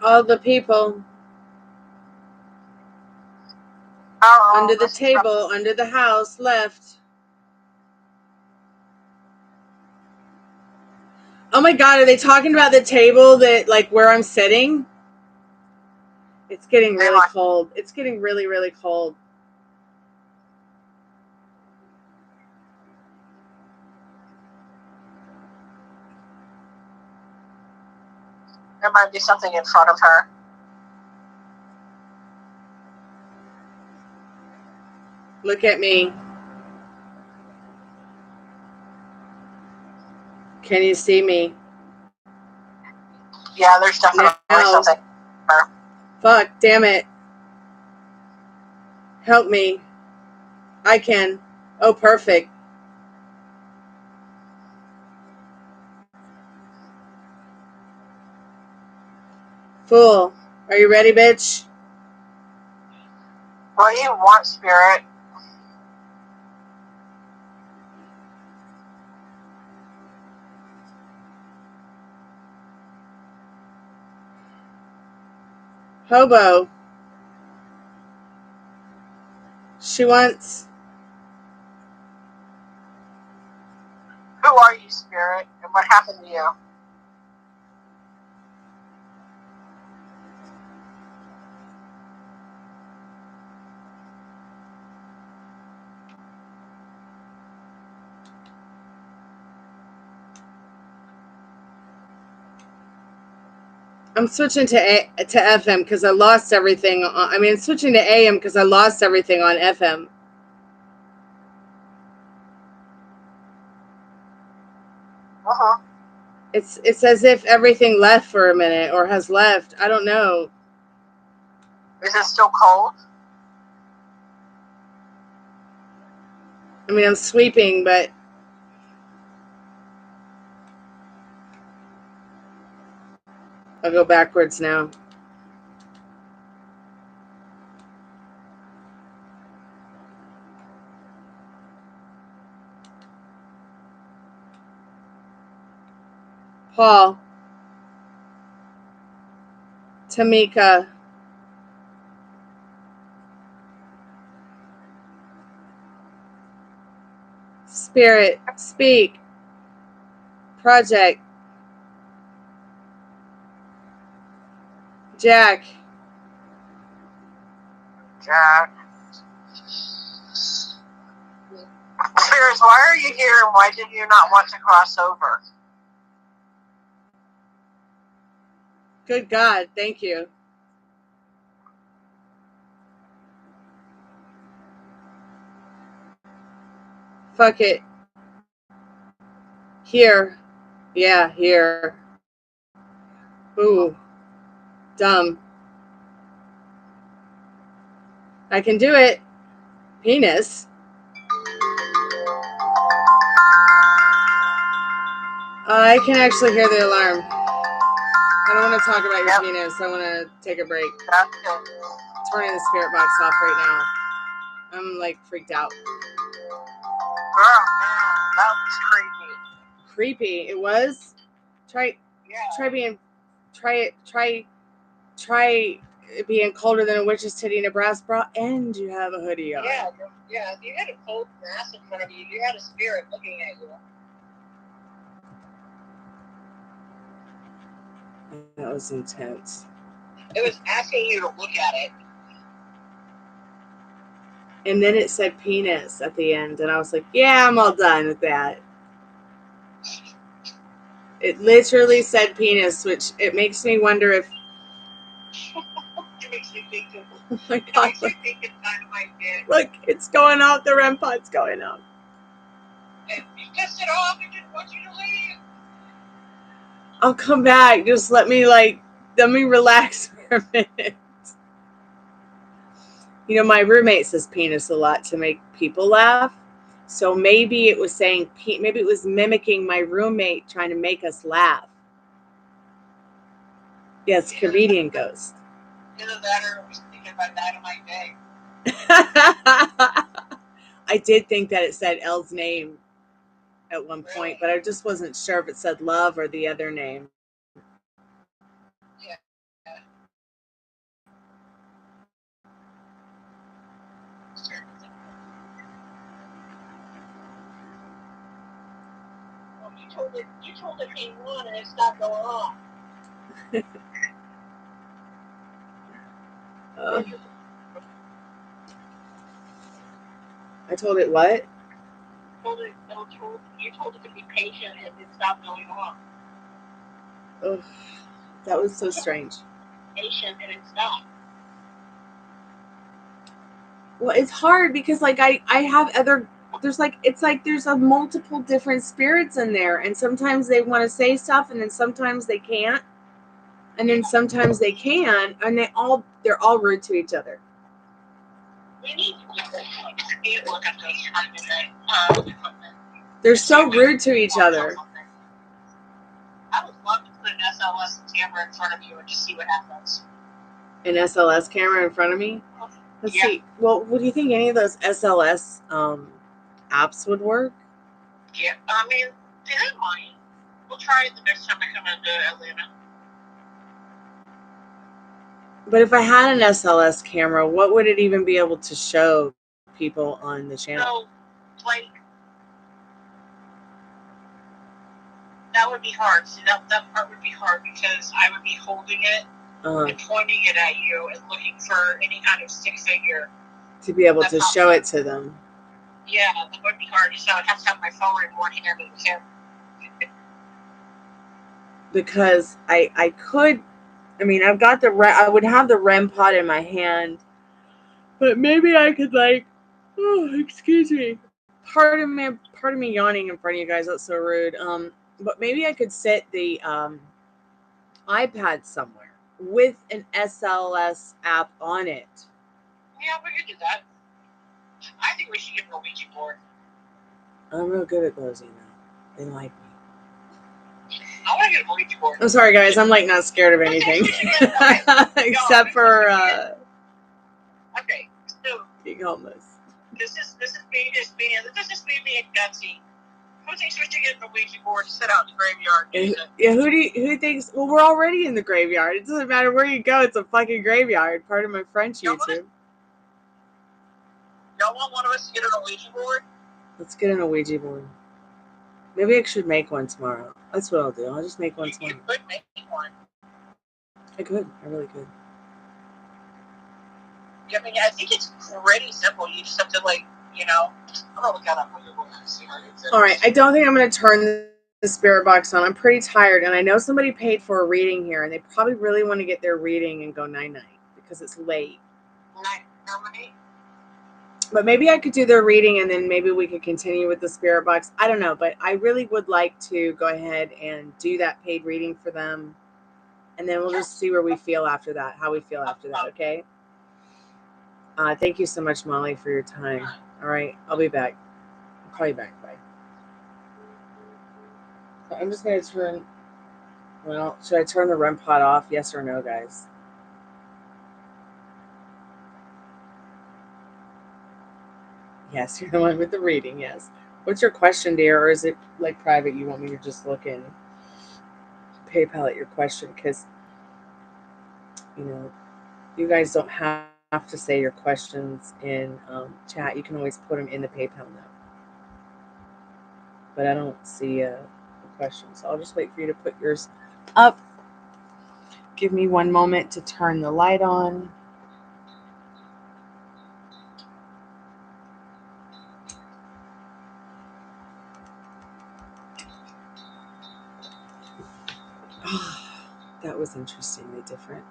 All the people under the table, under the house, left. Oh my God, are they talking about the table that, like, where I'm sitting? It's getting really cold. It's getting really, really cold. There might be something in front of her. Look at me. Can you see me? Yeah, there's definitely something in her. Fuck, damn it. Help me. I can. Oh, perfect. Fool. Are you ready, bitch? What do you want, Spirit? Hobo. She wants... Who are you, Spirit? And what happened to you? I'm switching to FM because I lost everything. Switching to AM because I lost everything on FM. It's as if everything left for a minute or has left. I don't know. Is it still cold? I'm sweeping, but I'll go backwards now. Paul. Tamika. Spirit. Speak. Project. Jack. Spirits, why are you here and why did you not want to cross over? Good God, thank you. Fuck it. Here. Yeah, here. Ooh. Dumb. I can do it. Penis. I can actually hear the alarm. I don't want to talk about your penis. I want to take a break. That's good. Turning the spirit box off right now. I'm like freaked out. Girl, man, that was creepy. Creepy. It was? Try being colder than a witch's titty in a brass bra, and you have a hoodie on. Yeah. If you had a cold mass in front of you, you had a spirit looking at you. That was intense. It was asking you to look at it. And then it said penis at the end, and I was like, yeah, I'm all done with that. It literally said penis, which it makes me wonder if... It makes me think of... Oh my God. It makes me think of dynamite man. Look, it's going off. The REM pod's going off. And you pissed it off and didn't want you to leave. I'll come back. Just let me relax for a minute. My roommate says penis a lot to make people laugh. So maybe it was saying, maybe it was mimicking my roommate trying to make us laugh. Yes, comedian ghost. Either that or it was thinking about dynamite day. I did think that it said Elle's name at one point, but I just wasn't sure if it said love or the other name. Yeah. Well, you told it came on and it's not going on. I told it what? You told it to be patient and it stopped going on. Ugh, that was so strange. Patient and it stopped. Well, it's hard because I have other, there's a multiple different spirits in there, and sometimes they want to say stuff and then sometimes they can't. And then sometimes they can, and they're all rude to each other. We need to look at those equipment. They're so rude to each other. I would love to put an SLS camera in front of you and just see what happens. An SLS camera in front of me? Let's see. Well, what do you think any of those SLS apps would work? Yeah, I mean, they don't mind. We'll try it the next time I come into Atlanta. But if I had an SLS camera, what would it even be able to show people on the channel? So, like, that would be hard. See, that part would be hard because I would be holding it and pointing it at you and looking for any kind of stick figure. To be able to show it to them. Yeah, that would be hard. So I'd have to have my phone in one hand and the camera. Because I could, I mean, I've got I would have the REM pod in my hand, but maybe I could excuse me. Pardon me yawning in front of you guys. That's so rude. But maybe I could set the iPad somewhere with an SLS app on it. Yeah, we could do that. I think we should get a Ouija board. I'm real good at those, They like me. I want to get a Ouija board. I'm sorry, guys. I'm not scared of anything. Except for okay, so being homeless. This is me just being being gutsy. Who thinks we should get a Ouija board to sit out in the graveyard? Yeah, who thinks? Well, we're already in the graveyard. It doesn't matter where you go. It's a fucking graveyard. Part of my French YouTube. Y'all want one of us to get an Ouija board? Let's get an Ouija board. Maybe I should make one tomorrow. That's what I'll do. I'll just make one tomorrow. You could make one. I could. I really could. I mean, I think it's pretty simple. You just have to, I'm going to look that up on Google and see how it is. All right. I don't think I'm going to turn the spirit box on. I'm pretty tired, and I know somebody paid for a reading here, and they probably really want to get their reading and go night-night because it's late. Night-night? But maybe I could do their reading, and then maybe we could continue with the spirit box. I don't know, but I really would like to go ahead and do that paid reading for them, and then we'll just see where we feel after that, how we feel after that, okay? Thank you so much, Molly, for your time. All right, I'll be back. I'll call you back. Bye. So I'm just going to turn... Well, should I turn the REM pod off? Yes or no, guys? Yes, you're the one with the reading, yes. What's your question, dear? Or is it private? You want me to just look in PayPal at your question? Because, you guys don't have to say your questions in chat. You can always put them in the PayPal note. But I don't see a question. So I'll just wait for you to put yours up. Give me one moment to turn the light on. That was interestingly different.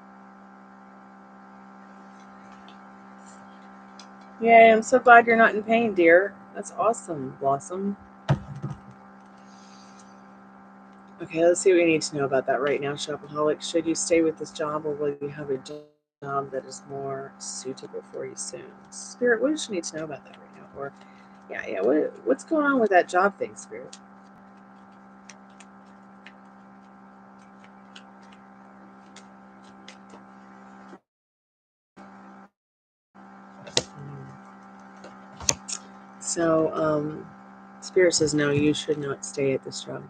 Yay, I'm so glad you're not in pain, dear. That's awesome, Blossom. Okay, let's see what we need to know about that right now, Shopaholic. Should you stay with this job, or will you have a job that is more suitable for you soon? Spirit, what does she need to know about that right now? Or, yeah, what's going on with that job thing, Spirit? So, Spirit says, no, you should not stay at this job.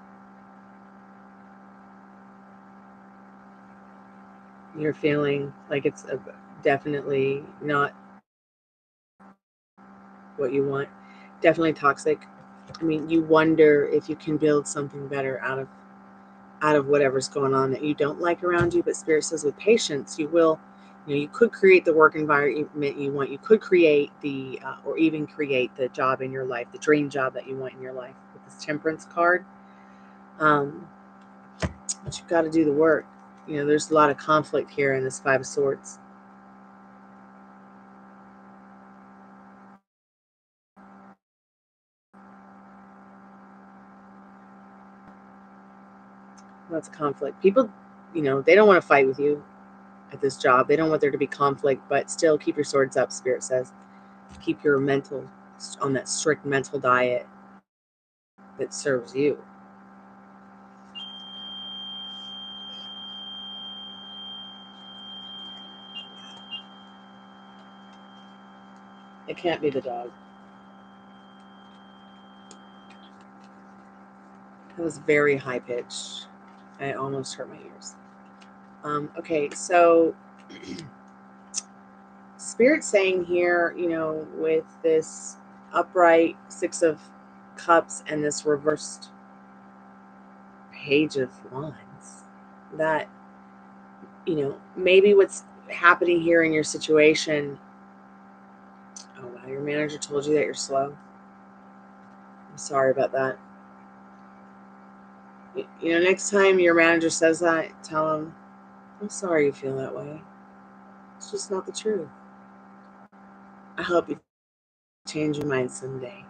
You're feeling like it's definitely not what you want. Definitely toxic. I mean, you wonder if you can build something better out of whatever's going on that you don't like around you. But Spirit says with patience, you will, you could create the work environment you want. You could create or even create the job in your life, the dream job that you want in your life with this Temperance card. But you've got to do the work. There's a lot of conflict here in this Five of Swords. Lots of conflict. People, they don't want to fight with you at this job. They don't want there to be conflict, but still keep your swords up, Spirit says. Keep your mental on that strict mental diet that serves you. It can't be the dog. It was very high pitched. I almost hurt my ears. Okay, so Spirit's saying here, you know, with this upright Six of Cups and this reversed Page of Wands, that, you know, maybe what's happening here in your situation. Oh, wow, your manager told you that you're slow. I'm sorry about that. You know, next time your manager says that, tell them, I'm sorry you feel that way. It's just not the truth. I hope you change your mind someday.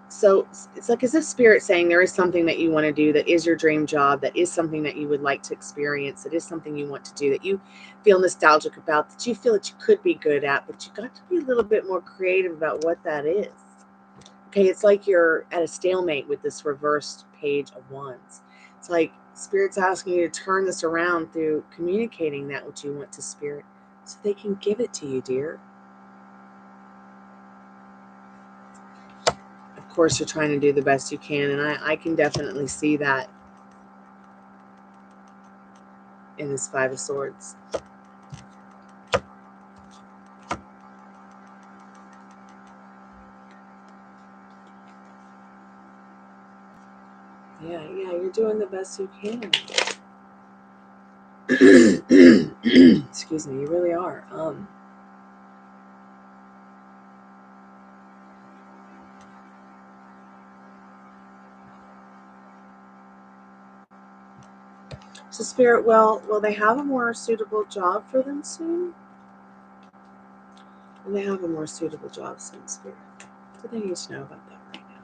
So it's like as if Spirit saying there is something that you want to do that is your dream job, that is something that you would like to experience, that is something you want to do, that you feel nostalgic about, that you feel that you could be good at, but you got to be a little bit more creative about what that is. Okay, it's like you're at a stalemate with this reversed Page of Wands. It's like Spirit's asking you to turn this around through communicating that what you want to Spirit so they can give it to you, dear. Of course, you're trying to do the best you can, and I can definitely see that in this Five of Swords. Yeah, you're doing the best you can. Excuse me, you really are. So Spirit, will they have a more suitable job for them soon? Will they have a more suitable job soon, Spirit? What do they need to know about that right now?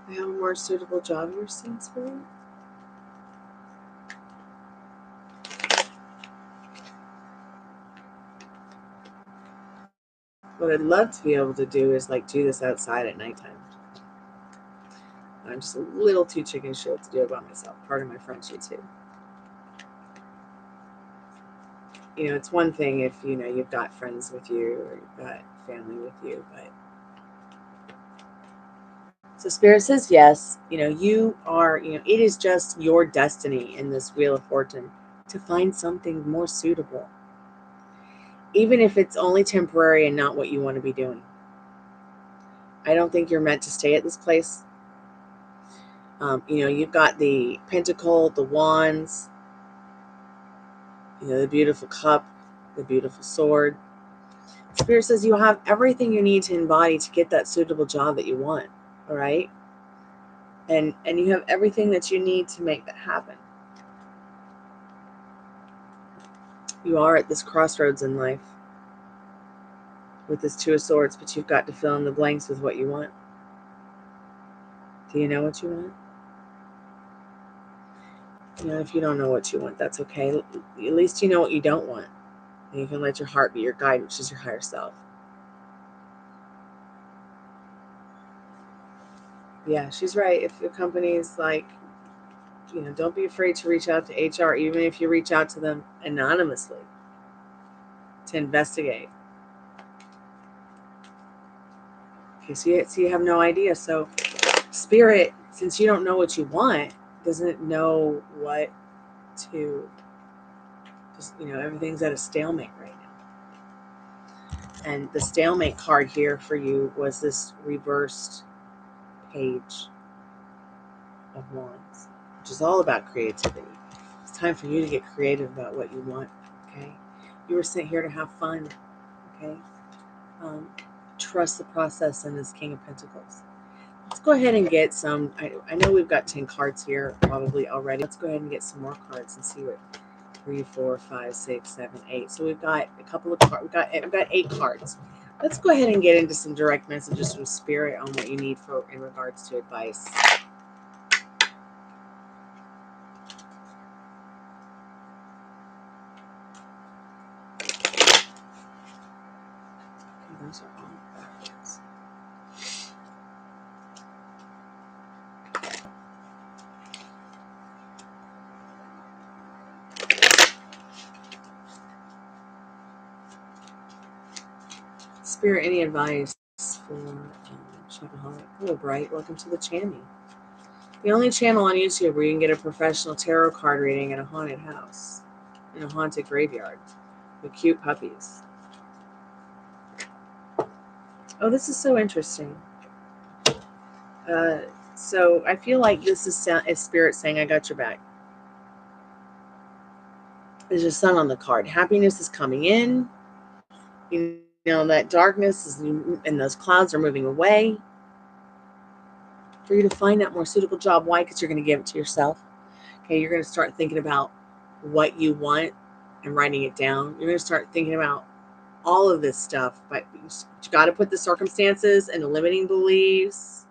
They have a more suitable job you're seeing, Spirit? What I'd love to be able to do is like do this outside at nighttime. I'm just a little too chicken shit to do it by myself. Pardon my Frenchie too. You know, it's one thing if, you know, you've got friends with you or you've got family with you, but so Spirit says yes. You know, you are, you know, it is just your destiny in this Wheel of Fortune to find something more suitable. Even if it's only temporary and not what you want to be doing. I don't think you're meant to stay at this place. You know, you've got the Pentacle, the Wands, you know, the beautiful cup, the beautiful sword. Spirit says you have everything you need to embody to get that suitable job that you want. All right. And you have everything that you need to make that happen. You are at this crossroads in life with this Two of Swords, but you've got to fill in the blanks with what you want. Do you know what you want? You know, if you don't know what you want, that's okay. At least you know what you don't want. And you can let your heart be your guide, which is your higher self. Yeah, she's right. If your company is like, you know, don't be afraid to reach out to HR, even if you reach out to them anonymously to investigate. Okay, so you have no idea. So Spirit, since you don't know what you want, doesn't know what to, just, you know, everything's at a stalemate right now. And the stalemate card here for you was this reversed Page of Wands, which is all about creativity. It's time for you to get creative about what you want, okay? You were sent here to have fun, okay? Trust the process in this King of Pentacles. Let's go ahead and get some, I know we've got 10 cards here probably already. Let's go ahead and get some more cards and see what 3, 4, 5, 6, 7, 8. So we've got a couple of cards. We've got 8 cards. Let's go ahead and get into some direct messages from Spirit on what you need for in regards to advice. Those are all backwards. Spirit, any advice for Shopaholic? Hello, Bright. Welcome to the channel. The only channel on YouTube where you can get a professional tarot card reading in a haunted house, in a haunted graveyard, with cute puppies. Oh, this is so interesting. So I feel like this is Spirit saying, I got your back. There's a sun on the card. Happiness is coming in. You know, that darkness is, and those clouds are moving away. For you to find that more suitable job. Why? Because you're going to give it to yourself. Okay, you're going to start thinking about what you want and writing it down. You're going to start thinking about all of this stuff. But you got to put the circumstances and the limiting beliefs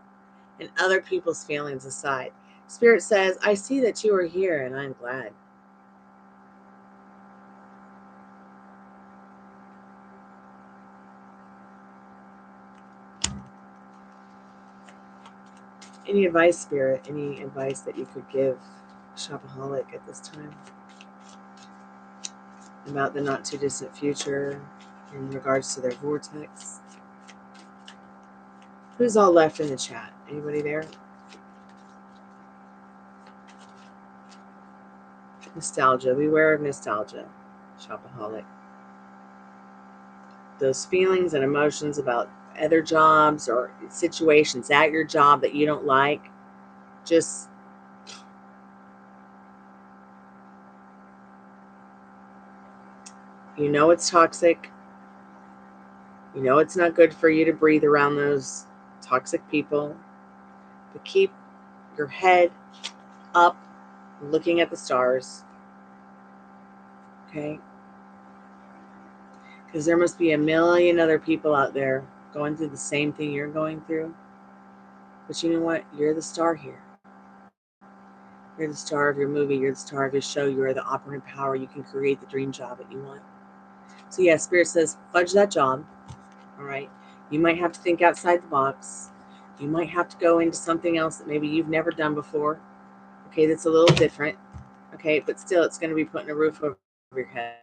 and other people's feelings aside. Spirit says, I see that you are here and I'm glad. Any advice, Spirit? Any advice that you could give Shopaholic at this time about the not too distant future in regards to their vortex? Who's all left in the chat? Anybody there? Nostalgia. Beware of nostalgia, Shopaholic. Those feelings and emotions about other jobs or situations at your job that you don't like, just you know it's toxic. You know it's not good for you to breathe around those toxic people. But keep your head up, looking at the stars. Okay? Because there must be a million other people out there going through the same thing you're going through. But you know what? You're the star here. You're the star of your movie. You're the star of your show. You're the operative power. You can create the dream job that you want. So yeah, Spirit says, fudge that job. All right? You might have to think outside the box. You might have to go into something else that maybe you've never done before. Okay, that's a little different. Okay, but still, it's going to be putting a roof over your head.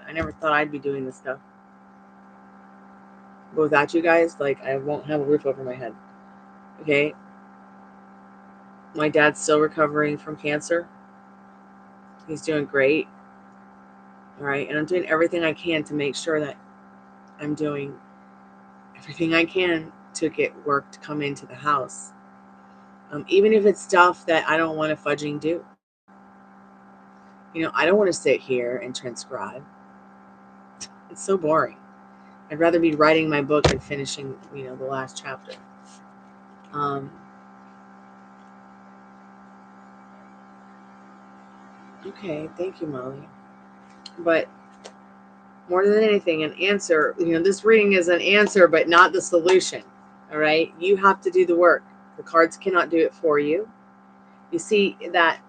I never thought I'd be doing this stuff. But without you guys, like, I won't have a roof over my head. Okay? My dad's still recovering from cancer. He's doing great. All right? And I'm doing everything I can to make sure that I'm doing everything I can to get work to come into the house. Even if it's stuff that I don't want to fudging do. You know, I don't want to sit here and transcribe. It's so boring. I'd rather be writing my book and finishing, you know, the last chapter. Okay, thank you, Molly. But more than anything, an answer, you know, this reading is an answer, but not the solution. All right? You have to do the work. The cards cannot do it for you. You see that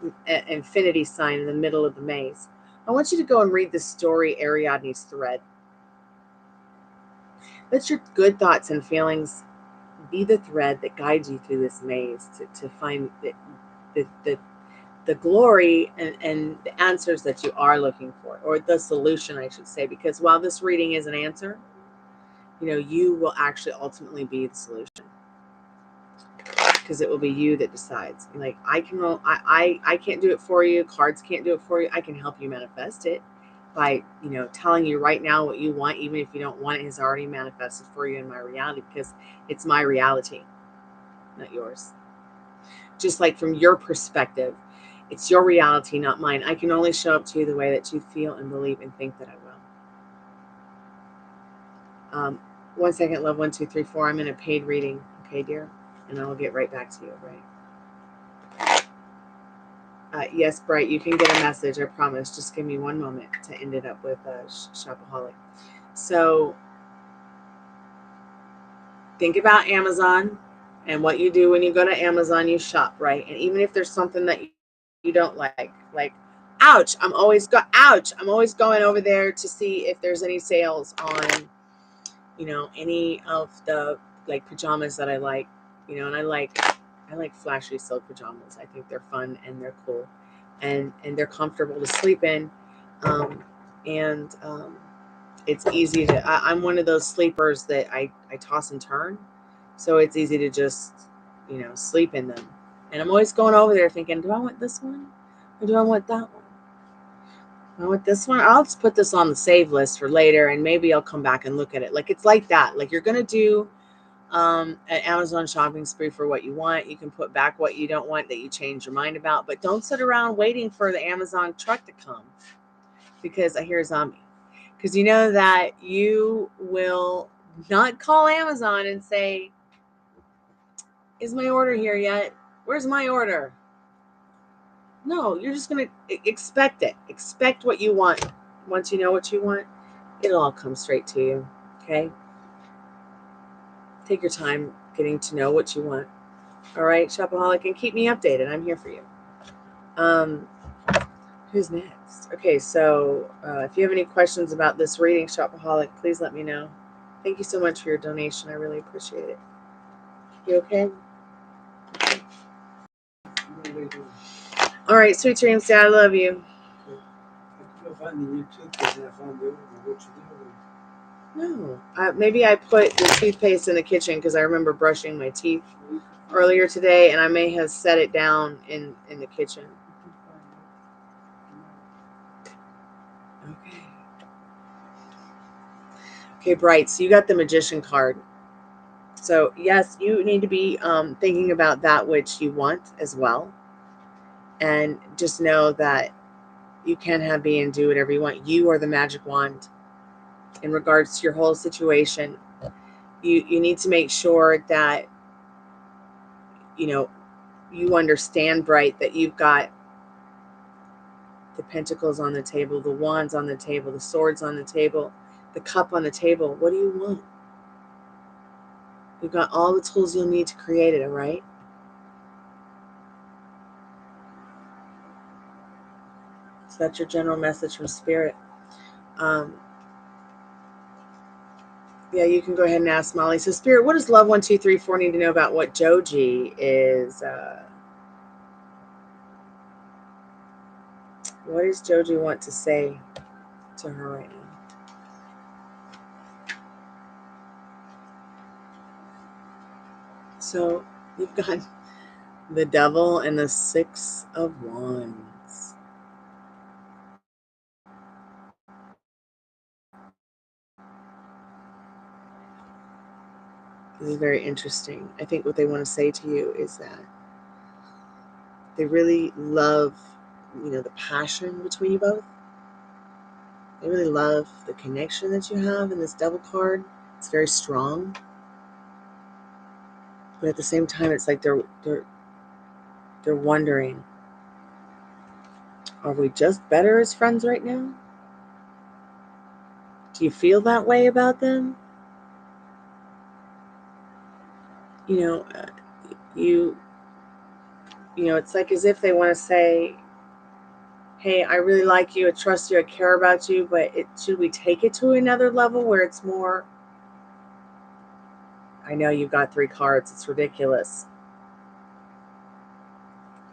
infinity sign in the middle of the maze. I want you to go and read the story, Ariadne's Thread. Let your good thoughts and feelings be the thread that guides you through this maze to find the glory and the answers that you are looking for, or the solution, I should say, because while this reading is an answer, you know, you will actually ultimately be the solution, because it will be you that decides. Like, I can't do it for you. Cards can't do it for you. I can help you manifest it by, you know, telling you right now what you want, even if you don't want it, has already manifested for you in my reality, because it's my reality, not yours. Just like from your perspective, it's your reality, not mine. I can only show up to you the way that you feel and believe and think that I will. 1 second, love, 1, 2, 3, 4. I'm in a paid reading. Okay, dear? And I will get right back to you, right? Yes, Bright, you can get a message, I promise. Just give me one moment to end it up with Shopaholic. So think about Amazon and what you do when you go to Amazon, you shop, right? And even if there's something that you don't like, ouch, I'm always going over there to see if there's any sales on, any of the like pajamas that I like, and I like flashy silk pajamas. I think they're fun and they're cool, and they're comfortable to sleep in, and it's easy to. I'm one of those sleepers that I toss and turn, so it's easy to just sleep in them. And I'm always going over there thinking, do I want this one or do I want that one? I want this one. I'll just put this on the save list for later, and maybe I'll come back and look at it. Like, it's like that. Like, you're gonna do an Amazon shopping spree for what you want. You can put back what you don't want that you change your mind about, but don't sit around waiting for the Amazon truck to come, because I hear a zombie. Because you know that you will not call Amazon and say, is my order here yet? Where's my order? No, you're just going to expect it. Expect what you want. Once you know what you want, it'll all come straight to you. Okay? Take your time getting to know what you want. All right, Shopaholic, and keep me updated. I'm here for you. Who's next? Okay, so if you have any questions about this reading, Shopaholic, please let me know. Thank you so much for your donation. I really appreciate it. You okay? All right, sweet dreams, Dad. I love you. No, maybe I put the toothpaste in the kitchen because I remember brushing my teeth earlier today, and I may have set it down in the kitchen. Okay. Okay, Bright. So you got the Magician card. So yes, you need to be thinking about that which you want as well, and just know that you can have, be, and do whatever you want. You are the magic wand in regards to your whole situation. You need to make sure that you understand, Bright, that you've got the pentacles on the table, the wands on the table, the swords on the table, the cup on the table. What do you want? You've got all the tools you'll need to create it, all right? So that's your general message from Spirit. Yeah, you can go ahead and ask Molly. So Spirit, what does Love 1234 need to know about what Joji is? What does Joji want to say to her right now? So you've got the Devil and the Six of Wands. This is very interesting. I think what they want to say to you is that they really love, the passion between you both. They really love the connection that you have in this Devil card. It's very strong. But at the same time, it's like they're wondering, are we just better as friends right now? Do you feel that way about them? It's like as if they want to say, hey, I really like you, I trust you, I care about you, but should we take it to another level where it's more, I know you've got 3 cards, it's ridiculous.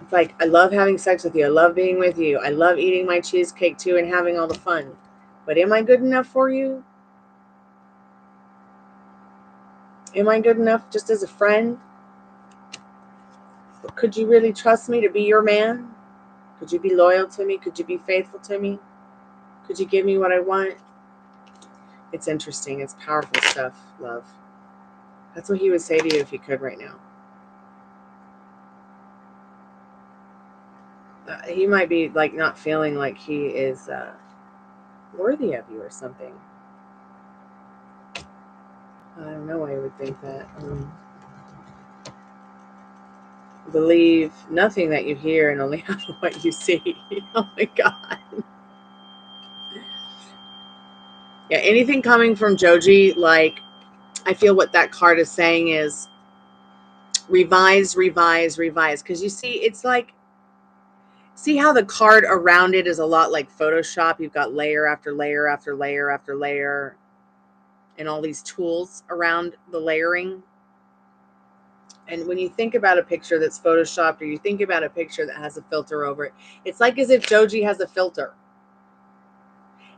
It's like, I love having sex with you, I love being with you, I love eating my cheesecake too and having all the fun, but am I good enough for you? Am I good enough just as a friend? Could you really trust me to be your man? Could you be loyal to me? Could you be faithful to me? Could you give me what I want? It's interesting. It's powerful stuff, love. That's what he would say to you if he could right now. He might be like not feeling like he is worthy of you or something. I don't know why he would think that. Believe nothing that you hear and only half of what you see. Oh my God. Yeah, anything coming from Joji, like, I feel what that card is saying is revise, revise, revise. Because you see, it's like, see how the card around it is a lot like Photoshop? You've got layer after layer after layer after layer and all these tools around the layering. And when you think about a picture that's Photoshopped, or you think about a picture that has a filter over it, it's like as if Joji has a filter.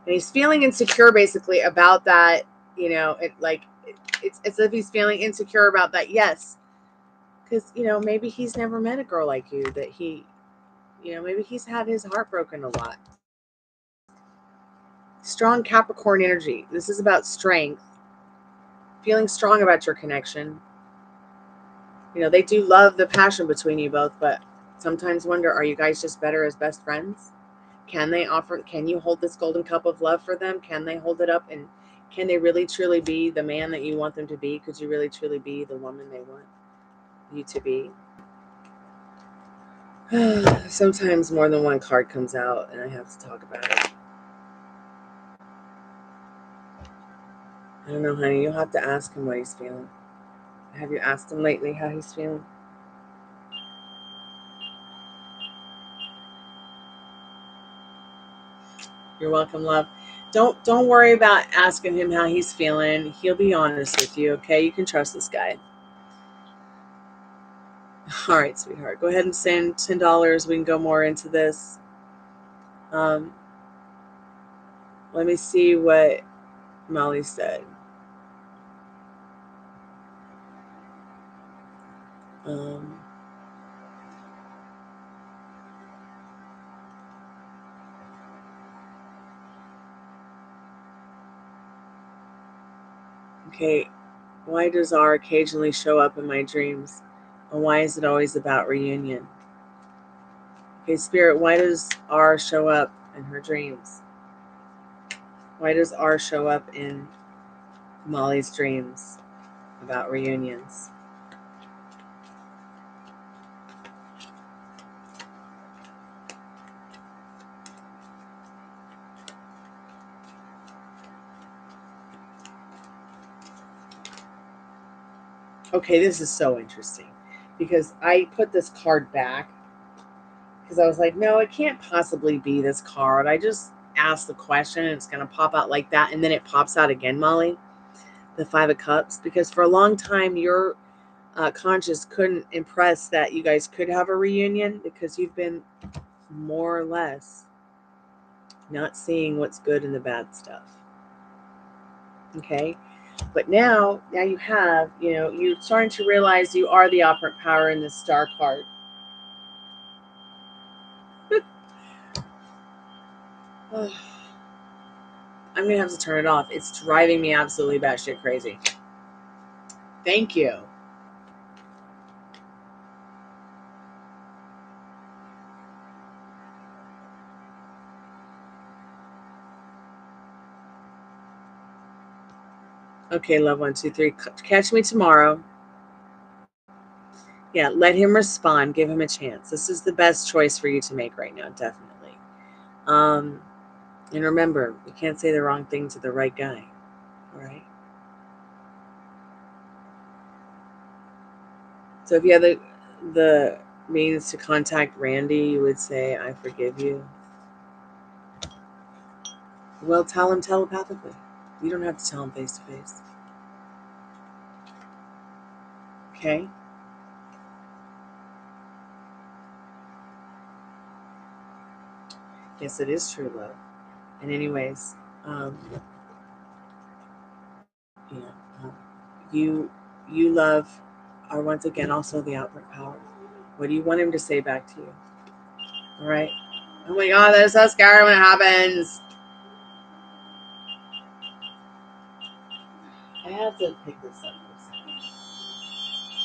And he's feeling insecure basically about that, you know, it's as if he's feeling insecure about that. Yes. Because, you know, maybe he's never met a girl like you, that he, you know, maybe he's had his heart broken a lot. Strong Capricorn energy. This is about strength. Feeling strong about your connection. You know, they do love the passion between you both, but sometimes wonder, are you guys just better as best friends? Can you hold this golden cup of love for them? Can they hold it up? And can they really truly be the man that you want them to be? Could you really truly be the woman they want you to be? Sometimes more than one card comes out and I have to talk about it. I don't know, honey. You'll have to ask him what he's feeling. Have you asked him lately how he's feeling? You're welcome, love. Don't worry about asking him how he's feeling. He'll be honest with you, okay? You can trust this guy. All right, sweetheart. Go ahead and send $10. We can go more into this. Let me see what Molly said. Okay. Why does R occasionally show up in my dreams? And why is it always about reunion? Okay, Spirit, why does R show up in her dreams? Why does R show up in Molly's dreams about reunions? Okay, this is so interesting because I put this card back because I was like, no, it can't possibly be this card. I just asked the question and it's going to pop out like that. And then it pops out again, Molly, the Five of Cups, because for a long time, your conscious couldn't impress that you guys could have a reunion because you've been more or less not seeing what's good in the bad stuff. Okay. But now you have, you know, you're starting to realize you are the operant power in this star card. I'm going to have to turn it off. It's driving me absolutely batshit crazy. Thank you. Okay, love 1, 2, 3. Catch me tomorrow. Yeah, let him respond. Give him a chance. This is the best choice for you to make right now, definitely. And remember, you can't say the wrong thing to the right guy. All right? So if you have the means to contact Randy, you would say, I forgive you. Well, tell him telepathically. You don't have to tell him face to face. Okay? Yes, it is true love. And anyways, you love are once again also the outward power. What do you want him to say back to you? All right? Oh my God, that is so scary when it happens. I have to pick this up for a second.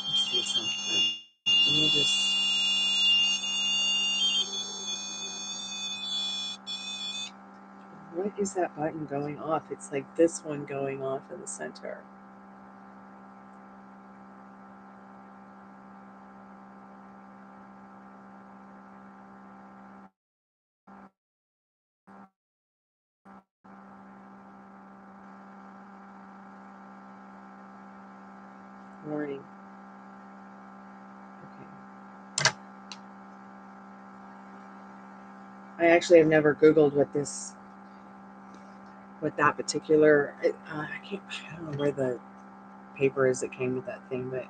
Let's see something. Let me just... What is that button going off? It's like this one going off in the center. Morning. Okay. I actually have never Googled what that particular, I don't know where the paper is that came with that thing, but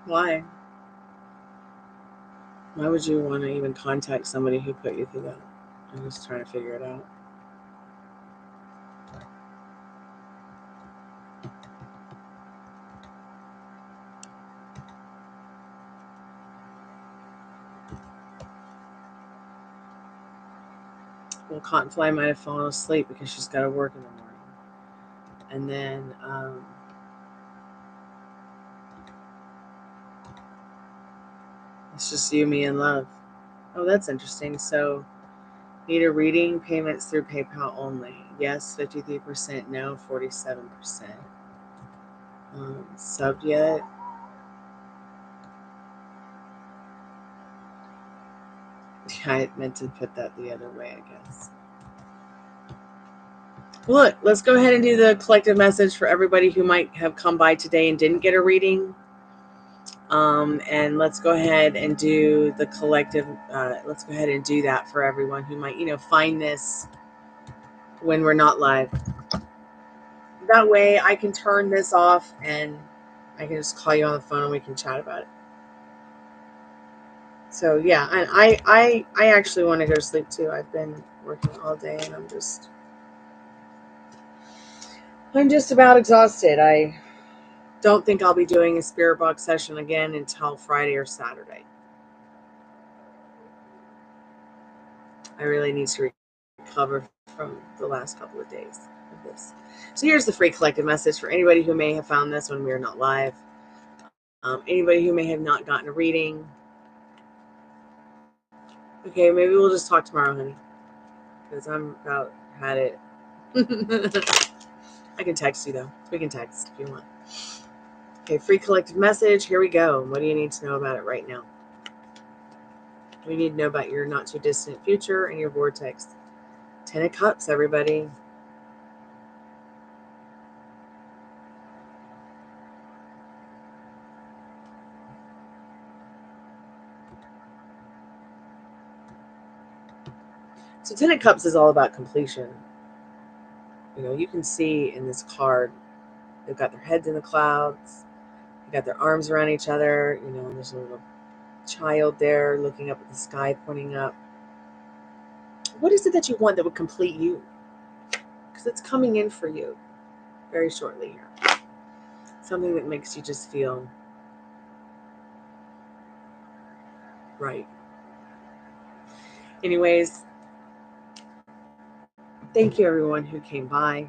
why? Why would you want to even contact somebody who put you through that? I'm just trying to figure it out. Well, Cottonfly might have fallen asleep because she's got to work in the morning. And then it's just you, me, and love. Oh, that's interesting. So, need a reading, payments through PayPal only. Yes, 53%. No, 47%. Subbed yet? Yeah, I meant to put that the other way, I guess. Look, let's go ahead and do the collective message for everybody who might have come by today and didn't get a reading. And let's go ahead and do the collective. Let's go ahead and do that for everyone who might, find this when we're not live. That way I can turn this off and I can just call you on the phone and we can chat about it. So yeah, and I actually want to go to sleep too. I've been working all day and I'm just about exhausted. I don't think I'll be doing a spirit box session again until Friday or Saturday. I really need to recover from the last couple of days of this. So here's the free collective message for anybody who may have found this when we are not live. Anybody who may have not gotten a reading. Okay, maybe we'll just talk tomorrow, honey, because I'm about had it. I can text you though. We can text if you want. Okay, free collective message. Here we go. What do you need to know about it right now? We need to know about your not too distant future and your vortex. 10 of Cups, everybody. So 10 of Cups is all about completion. You can see in this card, they've got their heads in the clouds. They've got their arms around each other. There's a little child there looking up at the sky, pointing up. What is it that you want that would complete you? Because it's coming in for you very shortly here. Something that makes you just feel right. Anyways, thank you everyone who came by.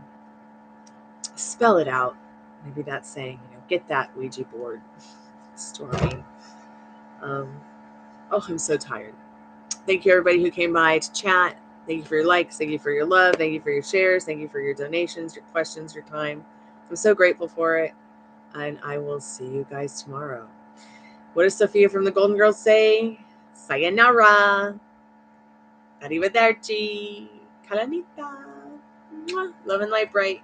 Spell it out. Maybe that's saying, get that Ouija board, Stormy. I'm so tired. Thank you everybody who came by to chat. Thank you for your likes. Thank you for your love. Thank you for your shares. Thank you for your donations, your questions, your time. I'm so grateful for it. And I will see you guys tomorrow. What does Sophia from the Golden Girls say? Sayonara. Arrivederci. Kalanita. Mwah. Love and light bright.